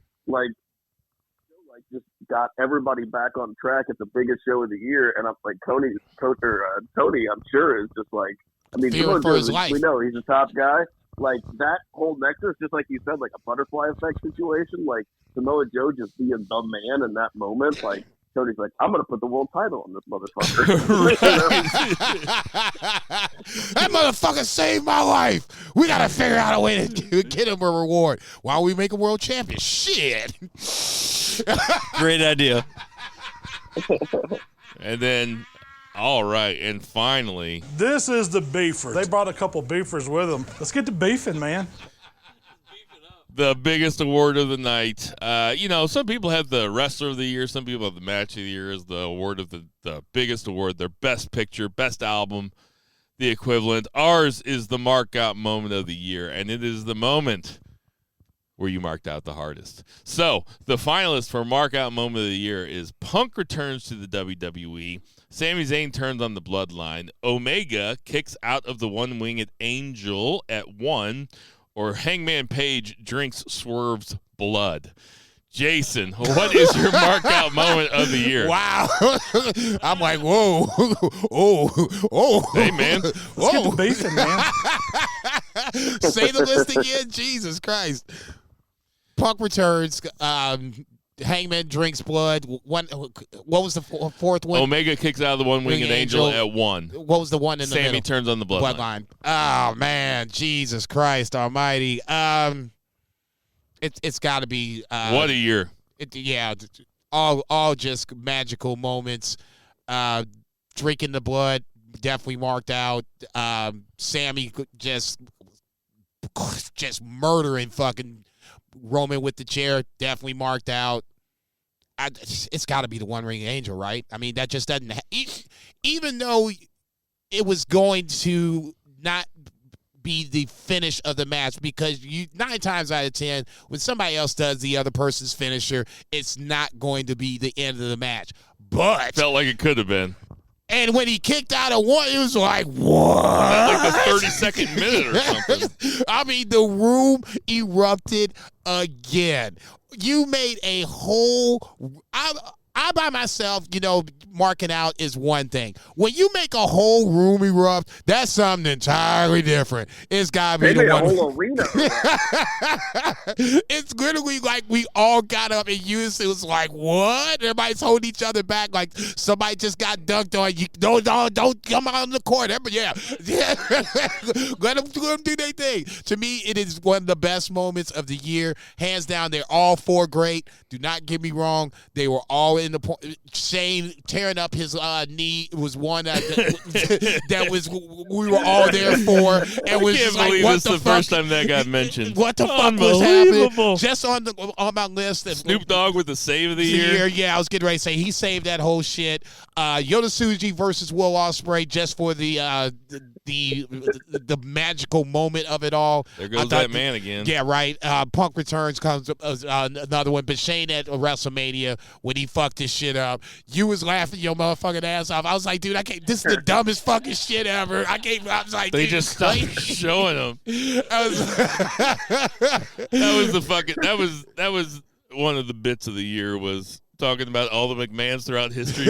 Just got everybody back on track at the biggest show of the year, and I'm like, Tony, I'm sure is just like, I mean, feeling for his life. We know he's a top guy. Like that whole nexus, just like you said, like a butterfly effect situation. Like Samoa Joe just being the man in that moment. Like Tony's like, I'm gonna put the world title on this motherfucker. That motherfucker saved my life. We gotta figure out a way to get him a reward while we make a world champion. Shit. Great idea. And then, all right, and finally, This is the beefers. They brought a couple beefers with them. Let's get to beefing, man. the biggest award of the night. Some people have the wrestler of the year. Some people have the match of the year as the award of the biggest award. Their best picture, best album, the equivalent. Ours is the markout moment of the year, and it is the moment where you marked out the hardest. So the finalist for markout moment of the year is Punk returns to the WWE. Sami Zayn turns on the Bloodline. Omega kicks out of the one-winged Angel at 1. Or Hangman Page drinks Swerve's blood. Jason, what is your markout moment of the year? Wow. I'm like, whoa. Oh. Hey, man. Let's get to beefing, man. Say the list again. Jesus Christ. Punk returns. Hangman drinks blood. What was the fourth one? Omega kicks out of the one-winged Angel at 1. What was the one in the middle? Sami turns on the Bloodline. Oh, man. Jesus Christ almighty. It's got to be... what a year. All just magical moments. Drinking the blood, definitely marked out. Sami just murdering fucking Roman with the chair, definitely marked out. It's got to be the one-ring Angel, right? I mean, that just doesn't... even though it was going to not be the finish of the match, because 9 times out of 10, when somebody else does the other person's finisher, it's not going to be the end of the match. But... felt like it could have been. And when he kicked out of 1, it was like, what? Like the 32nd minute or something. I mean, the room erupted again. You made a whole... I by myself, marking out is one thing. When you make a whole room erupt, that's something entirely different. It's gotta be They made the a one. whole arena. It's literally like we all got up and used. It was like, what? Everybody's holding each other back like somebody just got dunked on. You don't come out on the court. Yeah. Let them do their thing. To me, it is one of the best moments of the year. Hands down, they're all four great. Do not get me wrong. They were all in the point. Shane tearing up his knee was one that was we were all there for. And was I can't like, believe what this the the fuck? first time that got mentioned. What the fuck was happening? Unbelievable. Just on my list. Snoop Dogg with the save of the year. Yeah, I was getting ready to say he saved that whole shit. Yoda Tsuji versus Will Ospreay just for the magical moment of it all. There goes that man again. Yeah, right. Punk Returns comes another one. But Shane at WrestleMania when he fucked this shit up, you was laughing your motherfucking ass off. I was like, dude, I can't. This is the dumbest fucking shit ever. I was like, They dude, just stopped showing him. That was one of the bits of the year was talking about all the McMahons throughout history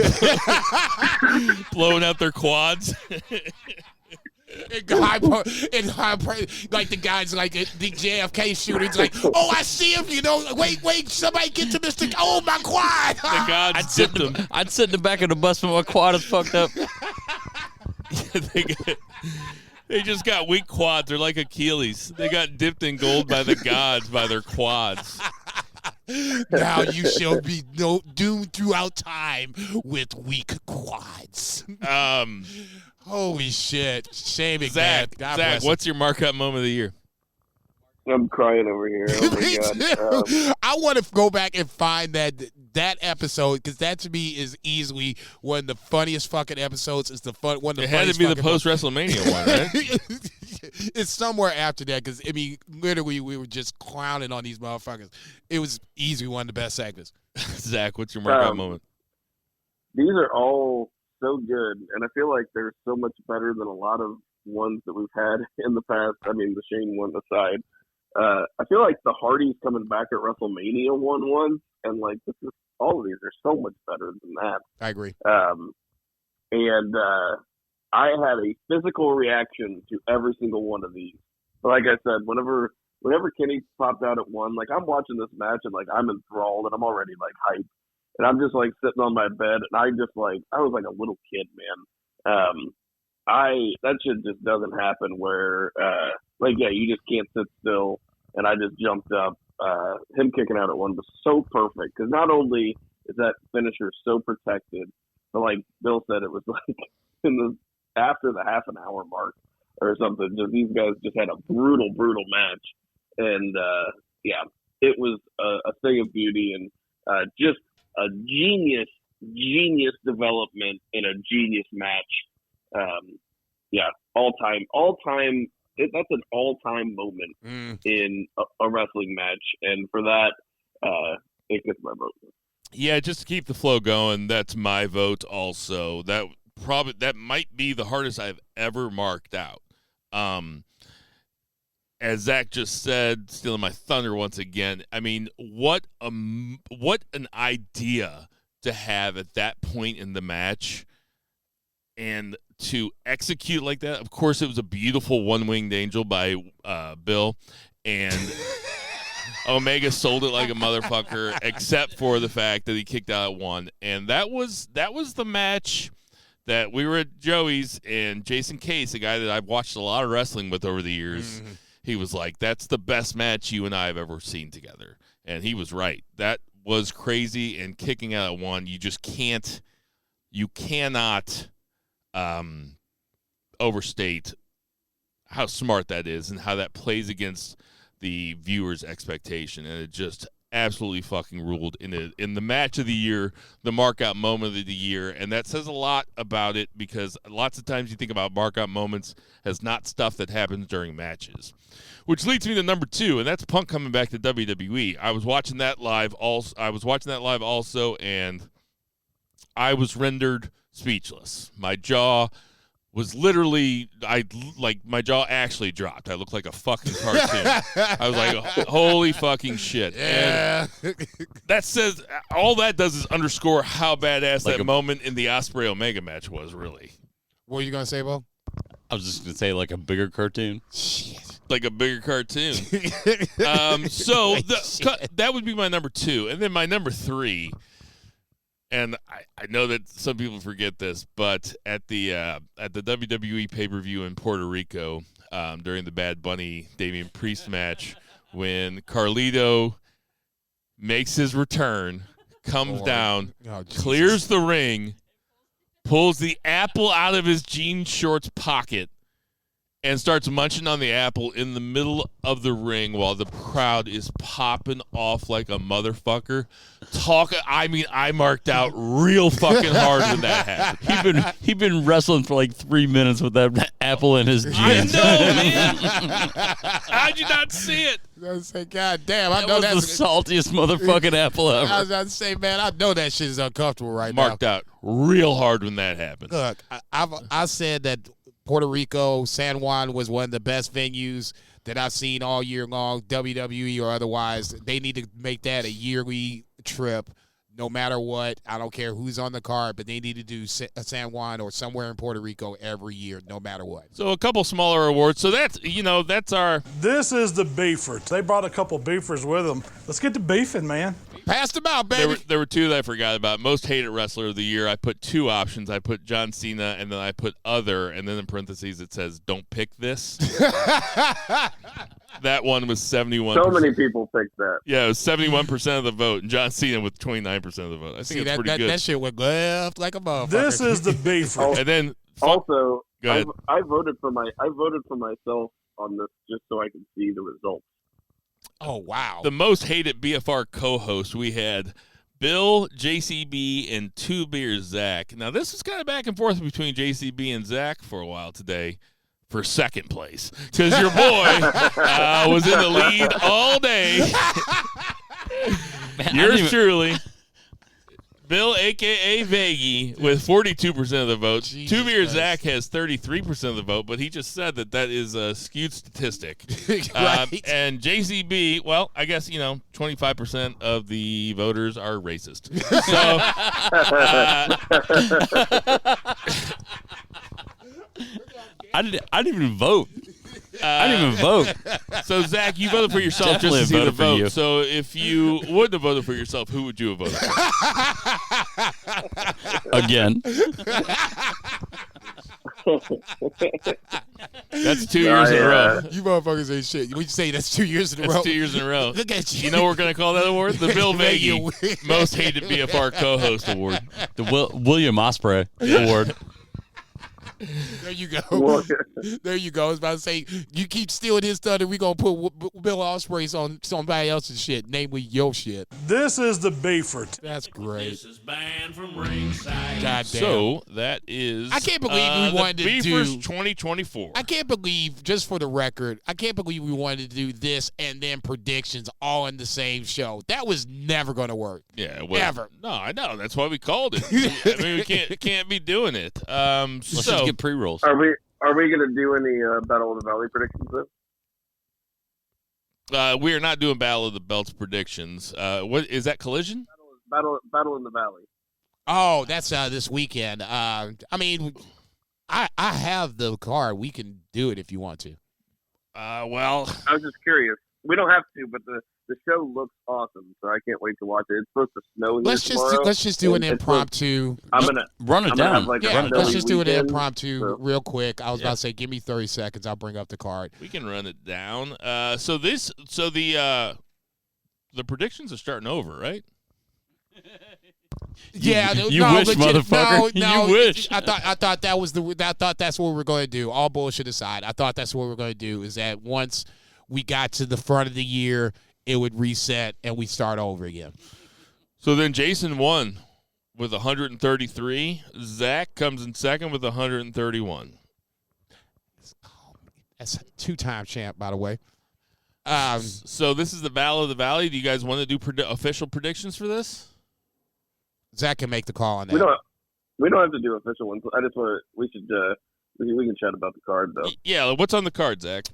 blowing out their quads. Like the guys like the JFK shootings, like, oh, I see him, wait, somebody get to Mr. Oh, my quad. The gods dipped him. I'd sit in the back of the bus when my quad is fucked up. They just got weak quads. They're like Achilles. They got dipped in gold by the gods by their quads. Now you shall be doomed throughout time with weak quads. Holy shit. Shaming, Zach, man. Zach, what's your markup moment of the year? I'm crying over here. Oh my Me god. too. I want to go back and find that episode because that to me is easily one of the funniest fucking episodes. It's one of the It had to be the post WrestleMania one, right? It's somewhere after that because literally we were just clowning on these motherfuckers. It was easily one of the best segments. Zach, what's your markup moment? These are all so good, and I feel like they're so much better than a lot of ones that we've had in the past. I mean, the Shane one aside. I feel like the Hardys coming back at WrestleMania won one, and like all of these are so much better than that. I agree. And I had a physical reaction to every single one of these. But like I said, whenever Kenny popped out at one, like I'm watching this match and like I'm enthralled and I'm already like hyped, and I'm just like sitting on my bed and I was like a little kid, man. That shit just doesn't happen where you just can't sit still. And I just jumped up. Him kicking out at one was so perfect because not only is that finisher so protected, but like Bill said, it was like after the half an hour mark or something. Just these guys just had a brutal match, and it was a thing of beauty and just a genius development in a genius match. All time. That's an all-time moment in a wrestling match, and for that, it gets my vote. Yeah, just to keep the flow going, that's my vote also. That might be the hardest I've ever marked out. As Zach just said, stealing my thunder once again. I mean, what an idea to have at that point in the match, and to execute like that. Of course, it was a beautiful one-winged angel by Bill, and Omega sold it like a motherfucker, except for the fact that he kicked out at one. And that was the match that we were at Joey's, and Jason Case, a guy that I've watched a lot of wrestling with over the years, he was like, that's the best match you and I have ever seen together. And he was right. That was crazy, and kicking out at one, you cannot overstate how smart that is and how that plays against the viewer's expectation, and it just absolutely fucking ruled in the match of the year, the markout moment of the year. And that says a lot about it, because lots of times you think about markout moments as not stuff that happens during matches, which leads me to number 2, and that's Punk coming back to WWE. I was watching that live also, and I was rendered speechless. My jaw was literally, my jaw actually dropped. I looked like a fucking cartoon. I was like, holy fucking shit. Yeah. And that says, all that does is underscore how badass that moment in the Ospreay Omega match was, really. What were you going to say, Bo? I was just going to say like a bigger cartoon. Shit. Like a bigger cartoon. That would be my number 2. And then my number 3, and I know that some people forget this, but at the WWE pay-per-view in Puerto Rico during the Bad Bunny Damian Priest match, when Carlito makes his return, comes down, clears the ring, pulls the apple out of his jean shorts pocket, and starts munching on the apple in the middle of the ring while the crowd is popping off like a motherfucker. I marked out real fucking hard when that happened. He'd been wrestling for like 3 minutes with that apple in his jeans. I know, man. How'd you not see it? I was say, God damn, I That know was that's the saltiest motherfucking apple ever. I was about to say, man, I know that shit is uncomfortable right Marked out real hard when that happened. Look, I said that Puerto Rico, San Juan was one of the best venues that I've seen all year long, WWE or otherwise. They need to make that a yearly trip, no matter what. I don't care who's on the card, but they need to do San Juan or somewhere in Puerto Rico every year, no matter what. So a couple smaller awards. So that's our... This is the beefers. They brought a couple beefers with them. Let's get to beefing, man. Pass them out, baby. There were 2 that I forgot about. Most hated wrestler of the year. I put 2 options. I put John Cena, and then I put other, and then in parentheses it says, don't pick this. That one was 71%. So many people picked that. Yeah, it was 71% of the vote, and John Cena with 29% of the vote. I think that's pretty good. That shit went left like a motherfucker. This is the beefers. And then... Also, Go ahead. I voted for myself on this just so I could see the results. Oh, wow. The most hated BFR co-host, we had Bill, JCB, and 2 Beers Zach. Now, this was kind of back and forth between JCB and Zach for a while today for second place, because your boy was in the lead all day. Yours truly, Bill, a.k.a. Vaggie, with 42% of the vote. 2 Beers Zach has 33% of the vote, but he just said that is a skewed statistic. Right. And JCB, well, I guess, 25% of the voters are racist. So, I didn't even vote. I didn't even vote. So, Zach, you voted for yourself Definitely just to see the voted for vote. you. So, if you wouldn't have voted for yourself, who would you have voted for? Again. That's 2 years in a row. You motherfuckers ain't shit. We say that's 2 years in a row. That's 2 years in a row. Look at you. You know what we're going to call that award? The Bill Vaggie Vaggie Most Hated BFR Co-Host Award. The William Ospreay Award. There you go. There you go. I was about to say, you keep stealing his thunder, we going to put Bill Ospreay's on somebody else's shit, namely your shit. This is the beefers. That's great. This is banned from Ringside. God damn. So that is I can't believe we wanted the to Beefers do 2024. I can't believe, just for the record, I can't believe we wanted to do this and then predictions all in the same show. That was never going to work. Yeah, well, Ever. No, I know. That's why we called it. I mean, we can't be doing it. Let's just get pre-rolls. Are we going to do any Battle of the Valley predictions then? We are not doing Battle of the Belts predictions. What is that? Collision? Battle in the Valley. Oh, that's this weekend. I mean, I have the card. We can do it if you want to. Well, I was just curious. We don't have to, but the show looks awesome, so I can't wait to watch it. It's supposed to snow here tomorrow. Let's just do an impromptu. I'm gonna run it I'm down. gonna have, like, a Yeah, snowy let's just do an weekend, impromptu so- real quick. I was about to say, give me 30 seconds. I'll bring up the card. we can run it down. So the predictions are starting over, right? Yeah, you wish, motherfucker. No, You wish. I thought that was I thought that's what we're going to do. All bullshit aside, I thought that's what we're going to do. Is that once we got to the front of the year, it would reset and we start over again. So then Jason won with 133. Zach comes in second with 131. That's a 2-time champ, by the way. So this is the Battle of the Valley. Do you guys want to do official predictions for this? Zach can make the call on that. We don't have to do official ones. I just want we should We can chat about the card though. Yeah, what's on the card, Zach?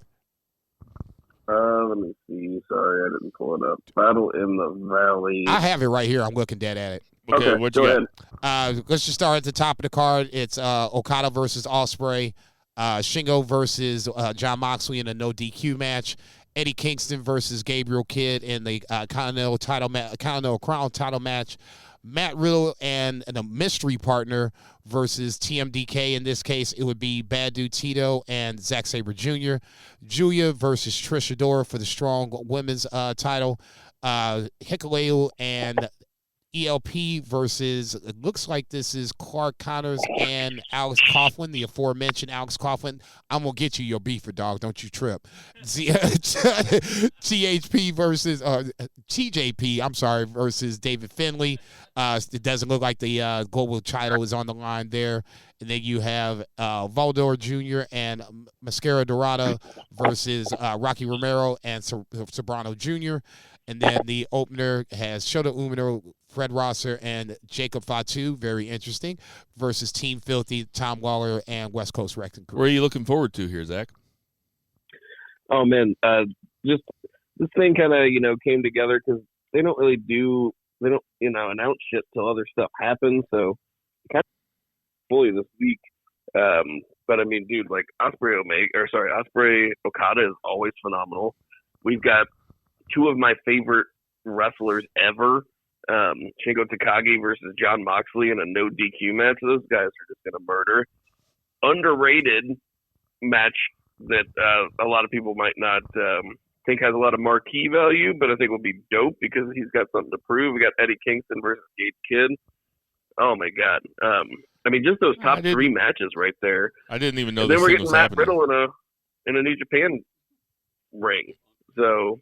Let me see. Sorry, I didn't pull it up. Battle in the Valley. I have it right here. I'm looking dead at it. Okay, what you go got? ahead. Let's just start at the top of the card. It's Okada versus Ospreay, Shingo versus Jon Moxley in a no DQ match, Eddie Kingston versus Gabriel Kidd in the Continental Crown title match, Matt Riddle and a mystery partner versus TMDK. In this case, it would be Bad Dude Tito and Zack Sabre Jr. Julia versus Trish Adora for the strong women's title. Hikuleo and ELP versus, it looks like this is Clark Connors and Alex Coughlin, the aforementioned Alex Coughlin. I'm going to get you your beefer, dog. Don't you trip. THP versus, TJP, I'm sorry, versus David Finlay. It doesn't look like the global title is on the line there. And then you have Volador Jr. and Mascara Dorada versus Rocky Romero and Sobrano Jr. And then the opener has Shota Umino, Fred Rosser, and Jacob Fatu, very interesting, versus Team Filthy, Tom Lawler, and West Coast Wrecking Crew. Where are you looking forward to here, Zach? Oh man, just this thing kind of came together because they don't announce shit till other stuff happens. So kind of fully this week. But I mean, dude, like Ospreay Okada is always phenomenal. We've got two of my favorite wrestlers ever, Shingo Takagi versus Jon Moxley in a no DQ match. Those guys are just going to murder. Underrated match that a lot of people might not think has a lot of marquee value, but I think will be dope because he's got something to prove. We got Eddie Kingston versus Gabe Kidd. Oh, my God. I mean, just those top three matches right there. I didn't even know and this then we're thing getting was Matt happening. Riddle in a New Japan ring. So,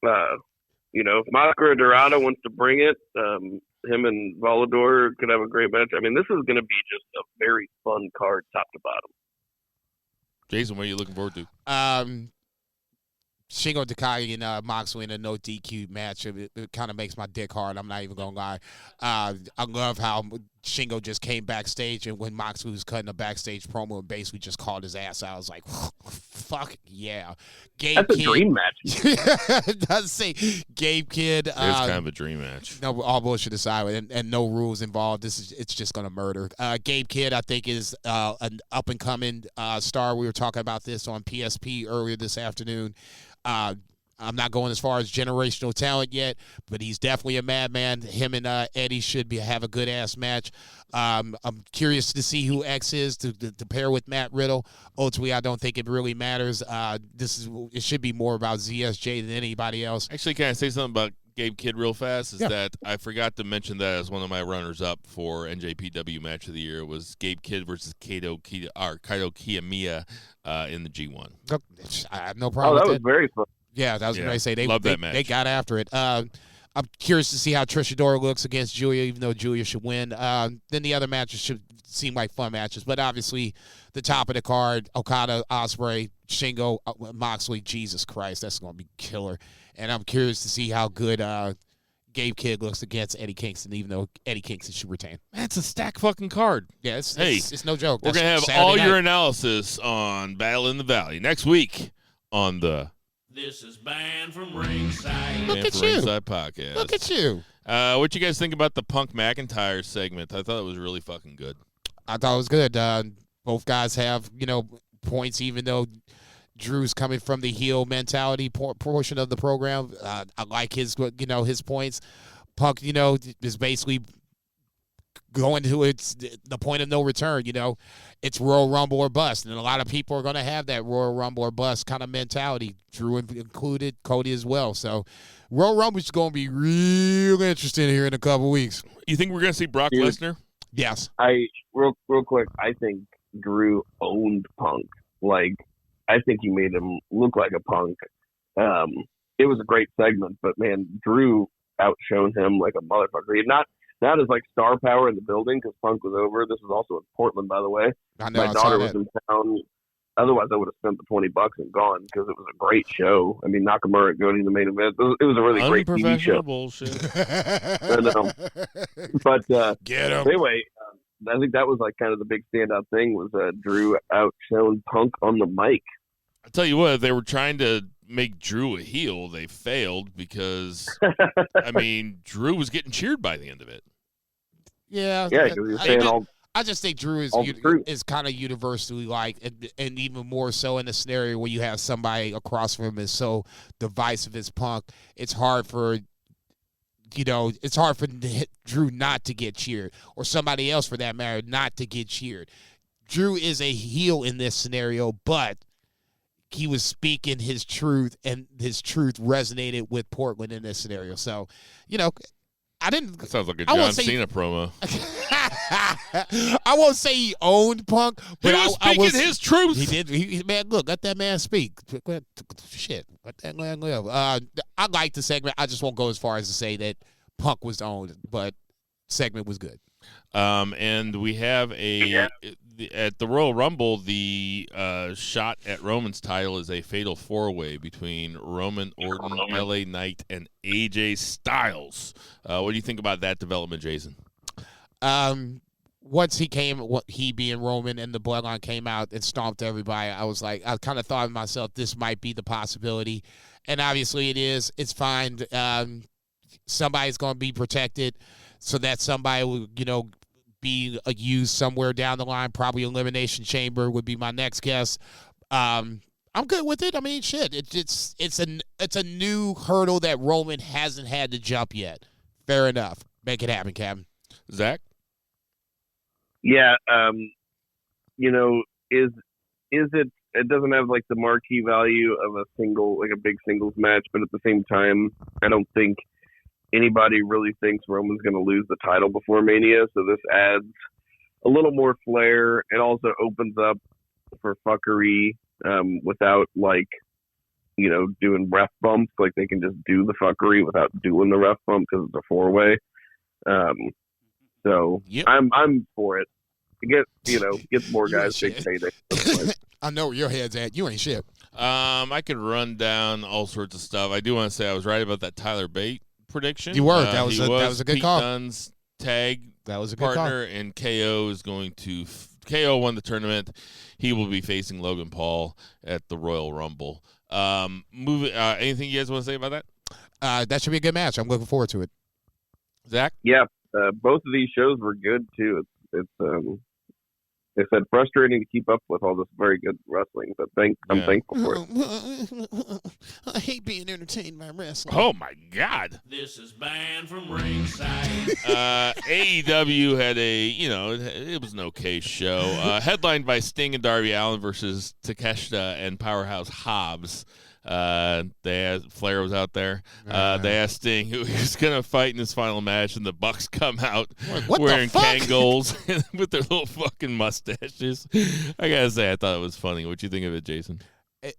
if Mascara Dorada wants to bring it, him and Volador could have a great match. I mean, this is going to be just a very fun card, top to bottom. Jason, what are you looking forward to? Shingo Takagi and Moxley in a no DQ match. It kind of makes my dick hard. I'm not even going to lie. I love how Shingo just came backstage, and when Moxley was cutting a backstage promo and basically just called his ass out, I was like, fuck yeah. That's a dream match. It does say Gabe Kidd. It's kind of a dream match. No, all bullshit aside, and no rules involved. It's just gonna murder. Gabe Kidd, I think, is an up and coming star. We were talking about this on PSP earlier this afternoon. I'm not going as far as generational talent yet, but he's definitely a madman. Him and Eddie should have a good ass match. I'm curious to see who X is to pair with Matt Riddle. Ultimately, I don't think it really matters. It should be more about ZSJ than anybody else. Actually, can I say something about Gabe Kidd real fast? That I forgot to mention that as one of my runners-up for NJPW Match of the Year was Gabe Kidd versus Kaito Kiyomiya in the G1. I have no problem with that was very fun. Yeah, that was going to say they got after it. I'm curious to see how Trish Adora looks against Julia, even though Julia should win. Then the other matches should seem like fun matches, but obviously the top of the card: Okada, Ospreay, Shingo, Moxley. Jesus Christ, that's going to be killer. And I'm curious to see how good Gabe Kidd looks against Eddie Kingston, even though Eddie Kingston should retain. Man, it's a stack fucking card. Yeah, it's no joke. We're going to have Saturday all night. your analysis on Battle in the Valley next week on the This is Banned from Ringside. Look at you. Ringside Podcast. Look at you. What you guys think about the Punk McIntyre segment? I thought it was really fucking good. I thought it was good. Both guys have, points, even though Drew's coming from the heel mentality portion of the program. I like his points. Punk, is basically going to the point of no return. It's Royal Rumble or bust, and a lot of people are going to have that Royal Rumble or bust kind of mentality. Drew included, Cody as well. So Royal Rumble is going to be real interesting here in a couple weeks. You think we're going to see Brock Lesnar? Yes. Real quick, I think Drew owned Punk. I think he made him look like a punk. It was a great segment, but man, Drew outshone him like a motherfucker. He not as star power in the building because Punk was over. This was also in Portland, by the way. I know, my daughter was in town. Otherwise, I would have spent the $20 and gone because it was a great show. I mean, Nakamura going to the main event. It was a really great TV show. Bullshit. I know. But get him. Anyway, I think that was like kind of the big standout thing was Drew outshone Punk on the mic. I tell you what, they were trying to make Drew a heel. They failed because, I mean, Drew was getting cheered by the end of it. Yeah, Yeah, because he was saying all. I just think Drew is kind of universally liked, and even more so in a scenario where you have somebody across from him is so divisive as Punk. It's hard for Drew not to get cheered, or somebody else for that matter not to get cheered. Drew is a heel in this scenario, but he was speaking his truth, and his truth resonated with Portland in this scenario. So, I didn't. That sounds like a John Cena promo. I won't say he owned Punk, but he was speaking his truth. He did. Man, look, let that man speak. Shit, let that man live. I like the segment. I just won't go as far as to say that Punk was owned, but segment was good. And we have at the Royal Rumble, the shot at Roman's title is a fatal four-way between Roman, Orton, LA Knight, and AJ Styles. What do you think about that development, Jason? Once he being Roman and the Bloodline came out and stomped everybody, I kind of thought to myself, this might be the possibility. And obviously it is. It's fine. Somebody's going to be protected, so that somebody will, be used somewhere down the line. Probably Elimination Chamber would be my next guess. I'm good with it. I mean, shit, it's a new hurdle that Roman hasn't had to jump yet. Fair enough. Make it happen, Kevin. Zach? Yeah, is it doesn't have like the marquee value of a big singles match, but at the same time, I don't think anybody really thinks Roman's going to lose the title before Mania, so this adds a little more flair. It also opens up for fuckery without doing ref bumps. Like they can just do the fuckery without doing the ref bump because it's a four-way. So yep. I'm for it. Get more guys big payday. I know where your head's at. You ain't shit. I could run down all sorts of stuff. I do want to say I was right about that Tyler Bate prediction. You were. That was a good Pete call. Dunne's tag that was a good partner, call. and KO is going to KO won the tournament. He will be facing Logan Paul at the Royal Rumble. Anything you guys want to say about that? That should be a good match. I'm looking forward to it. Zach? Yeah, both of these shows were good too. It's frustrating to keep up with all this very good wrestling, but I'm thankful for it. I hate being entertained by wrestling. Oh my God! This is banned from Ringside. AEW had it was an okay show. Headlined by Sting and Darby Allin versus Takeshita and Powerhouse Hobbs. Flair was out there. They asked Sting who he was going to fight in his final match, and the Bucks come out wearing Kangols with their little fucking mustaches. I gotta say, I thought it was funny. What you think of it, Jason?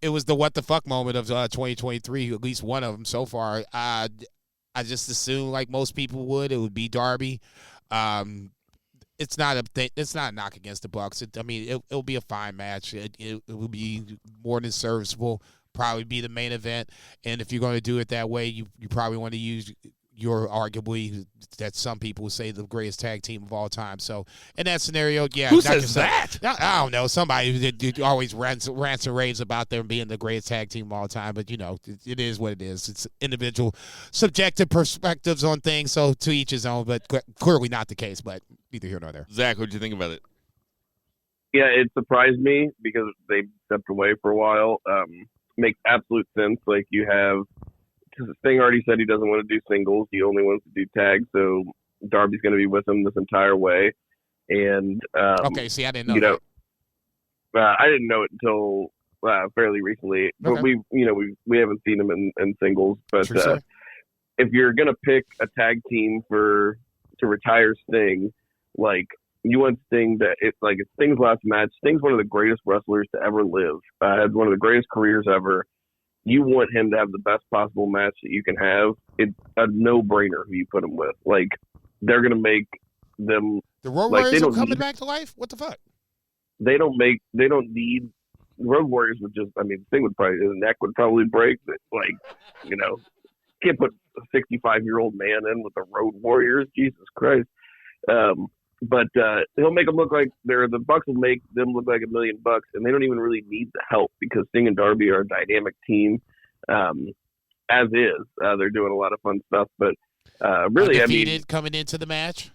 It was the what the fuck moment of 2023. At least one of them so far. I just assumed, like most people would, it would be Darby. It's not a knock against the Bucks. It'll be a fine match. It will be more than serviceable. Probably be the main event, and if you're going to do it that way, you probably want to use your arguably that some people would say the greatest tag team of all time. So in that scenario, yeah, who says that? I don't know. Somebody who always rants and raves about them being the greatest tag team of all time, but it is what it is. It's individual, subjective perspectives on things. So to each his own, but clearly not the case. But neither here nor there. Zach, what did you think about it? Yeah, it surprised me because they stepped away for a while. Makes absolute sense. Like you have Sting already said he doesn't want to do singles. He only wants to do tags. So Darby's going to be with him this entire way. And okay, see, I didn't know that. I didn't know it until fairly recently. But okay. we haven't seen him in singles. But if you're going to pick a tag team to retire Sting, like. You want Sting it's Sting's last match. Sting's one of the greatest wrestlers to ever live. Had one of the greatest careers ever. You want him to have the best possible match that you can have. It's a no-brainer who you put him with. Like, they're going to make them... The Road Warriors are coming back to life? What the fuck? They don't need... Road Warriors would just... Sting would probably... His neck would probably break. But, can't put a 65-year-old man in with the Road Warriors. Jesus Christ. But he'll make them look like the Bucks will make them look like $1 million, and they don't even really need the help because Sting and Darby are a dynamic team, as is. They're doing a lot of fun stuff, but really, undefeated coming into the match.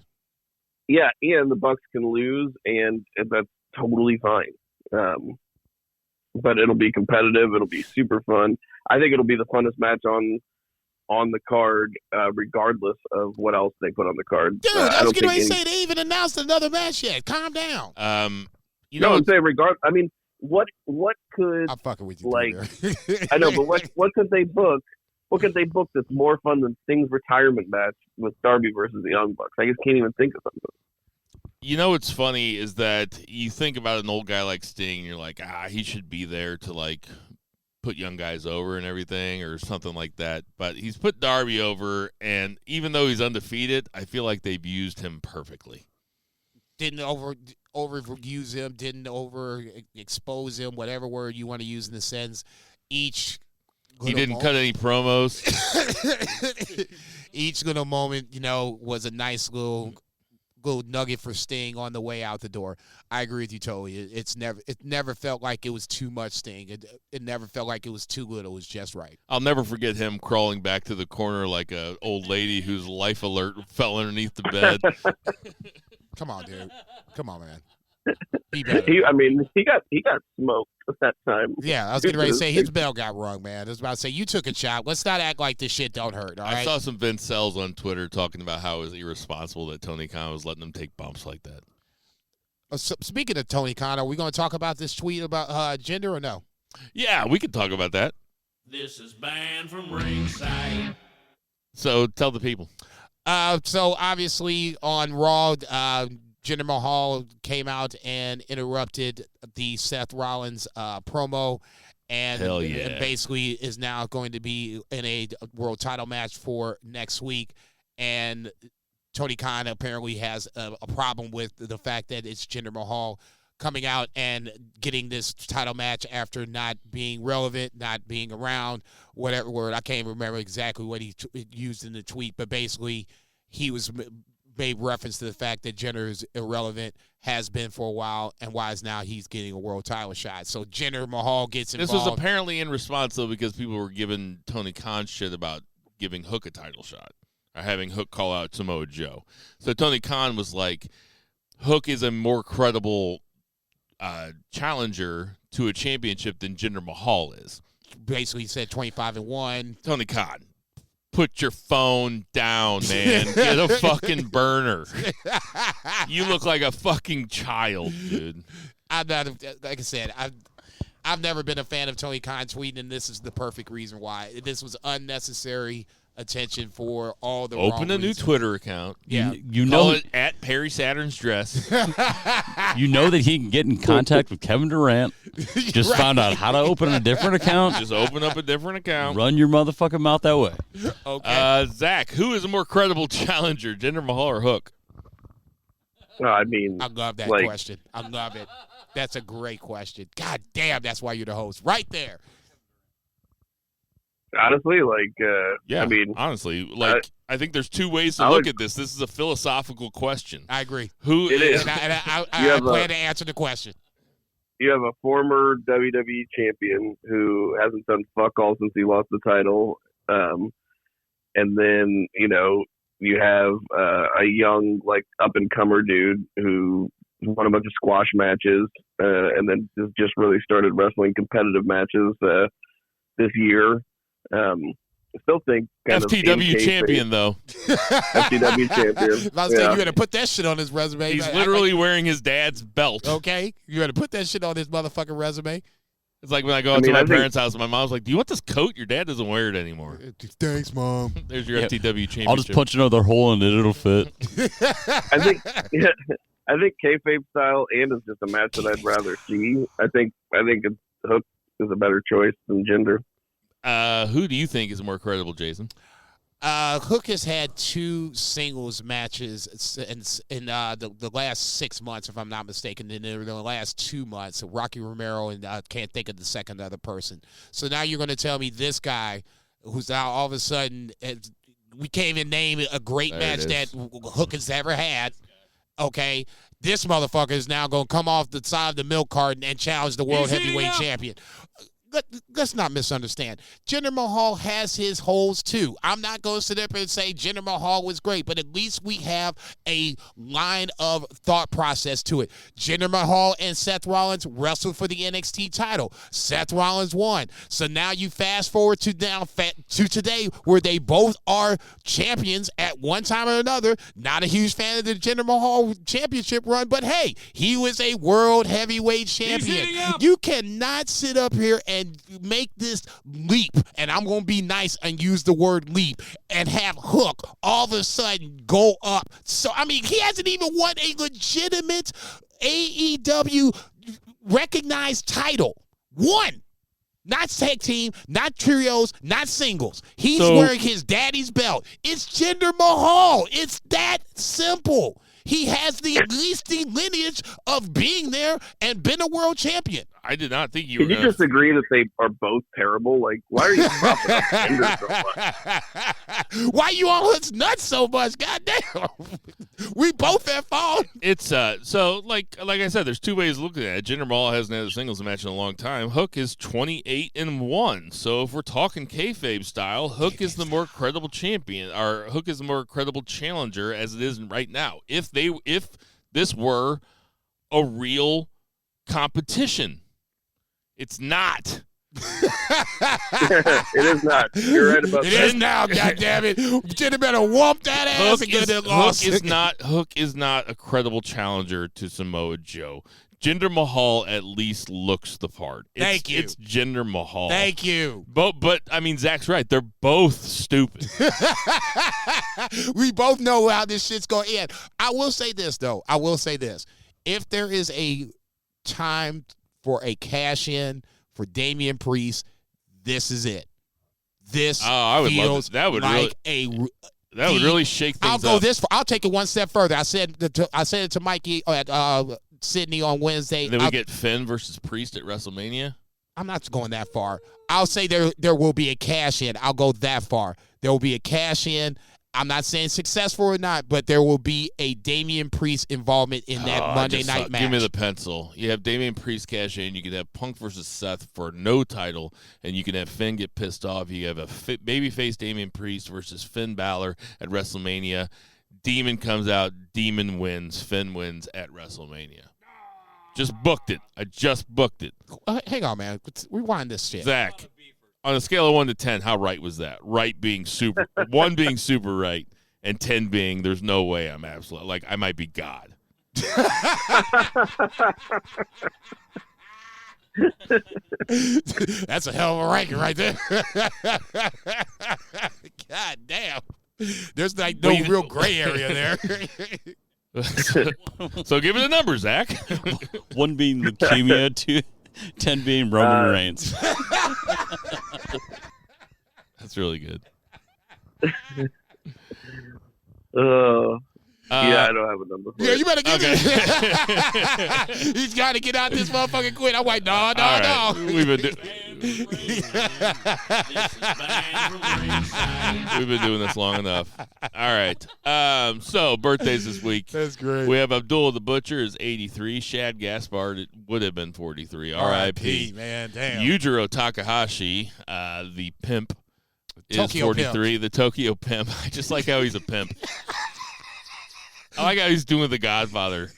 Yeah, and the Bucks can lose, and that's totally fine. But it'll be competitive. It'll be super fun. I think it'll be the funnest match on the card, regardless of what else they put on the card. Dude, I was going to say they even announced another match yet. Calm down. I'm saying I mean, what could I'm fucking with you. Like, I know, but what could they book? What could they book that's more fun than Sting's retirement match with Darby versus the Young Bucks? I just can't even think of something. You know what's funny is that you think about an old guy like Sting, and you're like, he should be there to like put young guys over and everything or something like that. But he's put Darby over, and even though he's undefeated, I feel like they've used him perfectly. Didn't overuse him, didn't overexpose him, whatever word you want to use in the sentence. He didn't cut any promos. Each little moment, was a nice little nugget for Sting on the way out the door. I agree with you totally. It never felt like it was too much Sting. It never felt like it was too little. It was just right. I'll never forget him crawling back to the corner like a old lady whose life alert fell underneath the bed. Come on, dude. Come on, man. Be better. He got smoked at that time. Yeah, I was getting ready to say his bell got rung, man. I was about to say you took a shot. Let's not act like this shit don't hurt. All right. I saw some Vince Sells on Twitter talking about how it was irresponsible that Tony Khan was letting him take bumps like that. Speaking of Tony Khan, are we going to talk about this tweet about gender or no? Yeah, we could talk about that. This is banned from Ringside. So tell the people. So obviously on Raw, Jinder Mahal came out and interrupted the Seth Rollins promo, and basically is now going to be in a world title match for next week. And Tony Khan apparently has a problem with the fact that it's Jinder Mahal coming out and getting this title match after not being relevant, not being around, whatever word. I can't remember exactly what he used in the tweet, but basically he made reference to the fact that Jinder is irrelevant, has been for a while, and why is now he's getting a world title shot. So Jinder Mahal gets involved. This was apparently in response, though, because people were giving Tony Khan shit about giving Hook a title shot or having Hook call out Samoa Joe. So Tony Khan was like, Hook is a more credible challenger to a championship than Jinder Mahal is. Basically said 25-1. Tony Khan, put your phone down, man. Get a fucking burner. You look like a fucking child, dude. I'm not, like I said, I've never been a fan of Tony Khan tweeting, and this is the perfect reason why. This was unnecessary attention for all the Open wrong a new reasons. Twitter account. Yeah. You Call know it at Perry Saturn's dress. you know that he can get in contact with Kevin Durant. Just found out how to open a different account. Just open up a different account. Run your motherfucking mouth that way. Okay. Zach, who is a more credible challenger, Jinder Mahal or Hook? I mean, I love that question. I love it. That's a great question. God damn, that's why you're the host. Right there. honestly, I mean, honestly, I think there's two ways to look at this. This is a philosophical question. I agree. Who it is? And I plan to answer the question. You have a former WWE champion who hasn't done fuck all since he lost the title, and then you have a young up and comer dude who won a bunch of squash matches, and then just really started wrestling competitive matches this year. I still think FTW champion though. FTW champion. I was saying you got to put that shit on his resume. He's literally wearing his dad's belt. Okay, you got to put that shit on his motherfucking resume. It's like when I go out to my parents' house and my mom's like, "Do you want this coat? Your dad doesn't wear it anymore." Thanks, Mom. There's your FTW championship. I'll just punch another hole in it. It'll fit. I think kayfabe style and is just a match that I'd rather see. I think Hook is a better choice than Jinder. Who do you think is more credible, Jason? Hook has had 2 singles matches in the last 6 months, if I'm not mistaken. In the last 2 months, Rocky Romero and I can't think of the second other person. So now you're going to tell me this guy, who's now all of a sudden, we can't even name a great match that Hook has ever had. okay? This motherfucker is now going to come off the side of the milk carton and challenge the world heavyweight champion. Let's not misunderstand. Jinder Mahal has his holes too. I'm not going to sit up and say Jinder Mahal was great, but at least we have a line of thought process to it. Jinder Mahal and Seth Rollins wrestled for the NXT title. Seth Rollins won. So now you fast forward to today where they both are champions at one time or another. Not a huge fan of the Jinder Mahal championship run, but hey, he was a world heavyweight champion. You cannot sit up here and make this leap, and I'm going to be nice and use the word leap, and have Hook all of a sudden go up. So, I mean, he hasn't even won a legitimate AEW recognized title. One. Not tag team, not trios, not singles. He's wearing his daddy's belt. It's Jinder Mahal. It's that simple. He has the at least the lineage of being there and been a world champion. I did not think you were Can you just agree that they are both terrible? Like, why are you popping up Jinder so much? Why you on his nuts so much? Goddamn. We both have fallen. It's so like I said, there's two ways of looking at it. Jinder Mahal hasn't had a singles match in a long time. Hook is 28-1. So if we're talking kayfabe style, Hook is the more credible champion, or Hook is the more credible challenger as it is right now. If this were a real competition. It's not. It is not. You're right about that. It is now, goddammit. Jinder better whoop that ass and get it lost. Hook is not a credible challenger to Samoa Joe. Jinder Mahal at least looks the part. Thank you. It's Jinder Mahal. Thank you. But I mean, Zach's right. They're both stupid. We both know how this shit's going to end. I will say this, though. If there is a time for a cash-in for Damian Priest, this is it. This I would love feels it. That would like that would really shake things I'll go up. I'll take it one step further. I said it to Mikey at Sydney on Wednesday. Then we get Finn versus Priest at WrestleMania. I'm not going that far. I'll say there will be a cash-in. I'll go that far. There will be a cash-in. I'm not saying successful or not, but there will be a Damian Priest involvement in that Monday night match. Give me the pencil. You have Damian Priest cash in. You can have Punk versus Seth for no title, and you can have Finn get pissed off. You have a babyface Damian Priest versus Finn Balor at WrestleMania. Demon comes out. Demon wins. Finn wins at WrestleMania. Just booked it. I just booked it. Hang on, man. Rewind this shit. Zach. On a scale of 1 to 10, how right was that? Right being super, 1 being super right, and 10 being there's no way I'm absolute. Like I might be God. That's a hell of a ranking right there. God damn. There's like no real gray area there. So give me the number, Zach. 1 being leukemia, 10 being Roman Reigns. That's really good. Yeah, I don't have a number for it. You better give it. He's got to get out this motherfucking quick. I'm like, no. Right. We've been doing this long enough. All right. So birthdays this week. That's great. We have Abdullah the Butcher is 83. Shad Gaspard would have been 43. R.I.P. Man, damn. Yujiro Takahashi, the pimp, is Tokyo 43. pimp. The Tokyo pimp. I just like how he's a pimp. I like how he's doing The Godfather.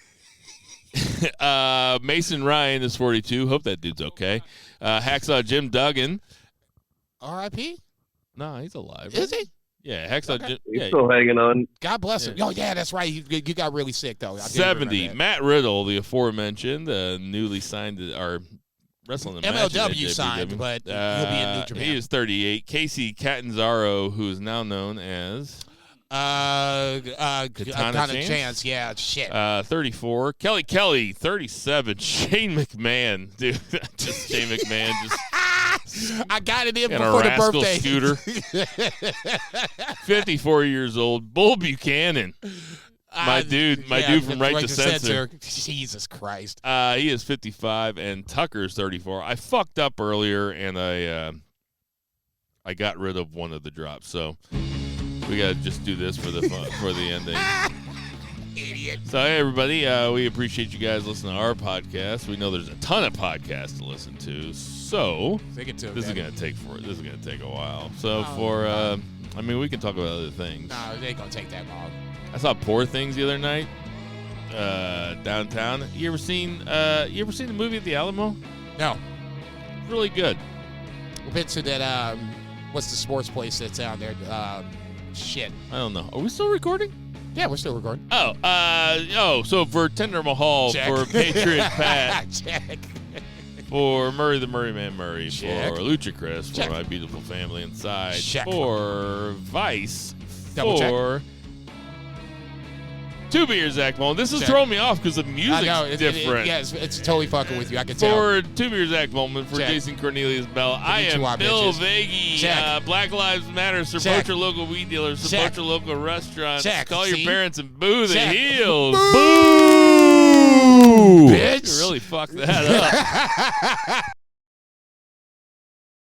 Mason Ryan is 42. Hope that dude's okay. Hacksaw Jim Duggan. R.I.P.? No, he's alive. Is he? Yeah, Hacksaw Okay. Jim. He's Yeah, still hanging on. God bless him. Oh, yeah, that's right. You got really sick, though. I didn't 70. remember that. Matt Riddle, the aforementioned, newly signed, or wrestling the match at MLW signed, JPW. but he'll be in New Japan. He is 38. Casey Catanzaro, who is now known as Katana Chance. Yeah, shit. 34. Kelly, 37. Shane McMahon, dude. Just Shane McMahon, just I got it in and a before the rascal birthday. scooter. 54 years old. Bull Buchanan. My dude from Right to Censor. Jesus Christ. He is 55, and Tucker's 34. I fucked up earlier, and I got rid of one of the drops. So we gotta just do this for the ending. Idiot. So, hey, everybody, we appreciate you guys listening to our podcast. We know there's a ton of podcasts to listen to, so Think it to this is man. going to take a while. So, I mean, we can talk about other things. No, it ain't gonna take that long. I saw Poor Things the other night downtown. You ever seen the movie at the Alamo? No. Really good. We've been to that, what's the sports place that's down there? Shit. I don't know. Are we still recording? Yeah, we're still recording. So for Tender Mahal, Check. for Patriot Pat, Check. for Murray the Murray Man Murray, Check. for Lucha Chris, Check. for my beautiful family inside, Check. for Vice, Double check. for Two Beers Zach Mullen. This is Check. throwing me off because the I music's know. different. Yeah, it's totally fucking with you. I can tell. For Two Beers Zach Mullen, for Check. Jason Cornelius Bell, I am Konnichiwa, Bill bitches. Vagey. Check. Black Lives Matter. Support Check. your local weed dealers. Support Check. your local restaurants. Check. Call See? your parents and boo the Check. heels. Boo! Bitch. You really fucked that up.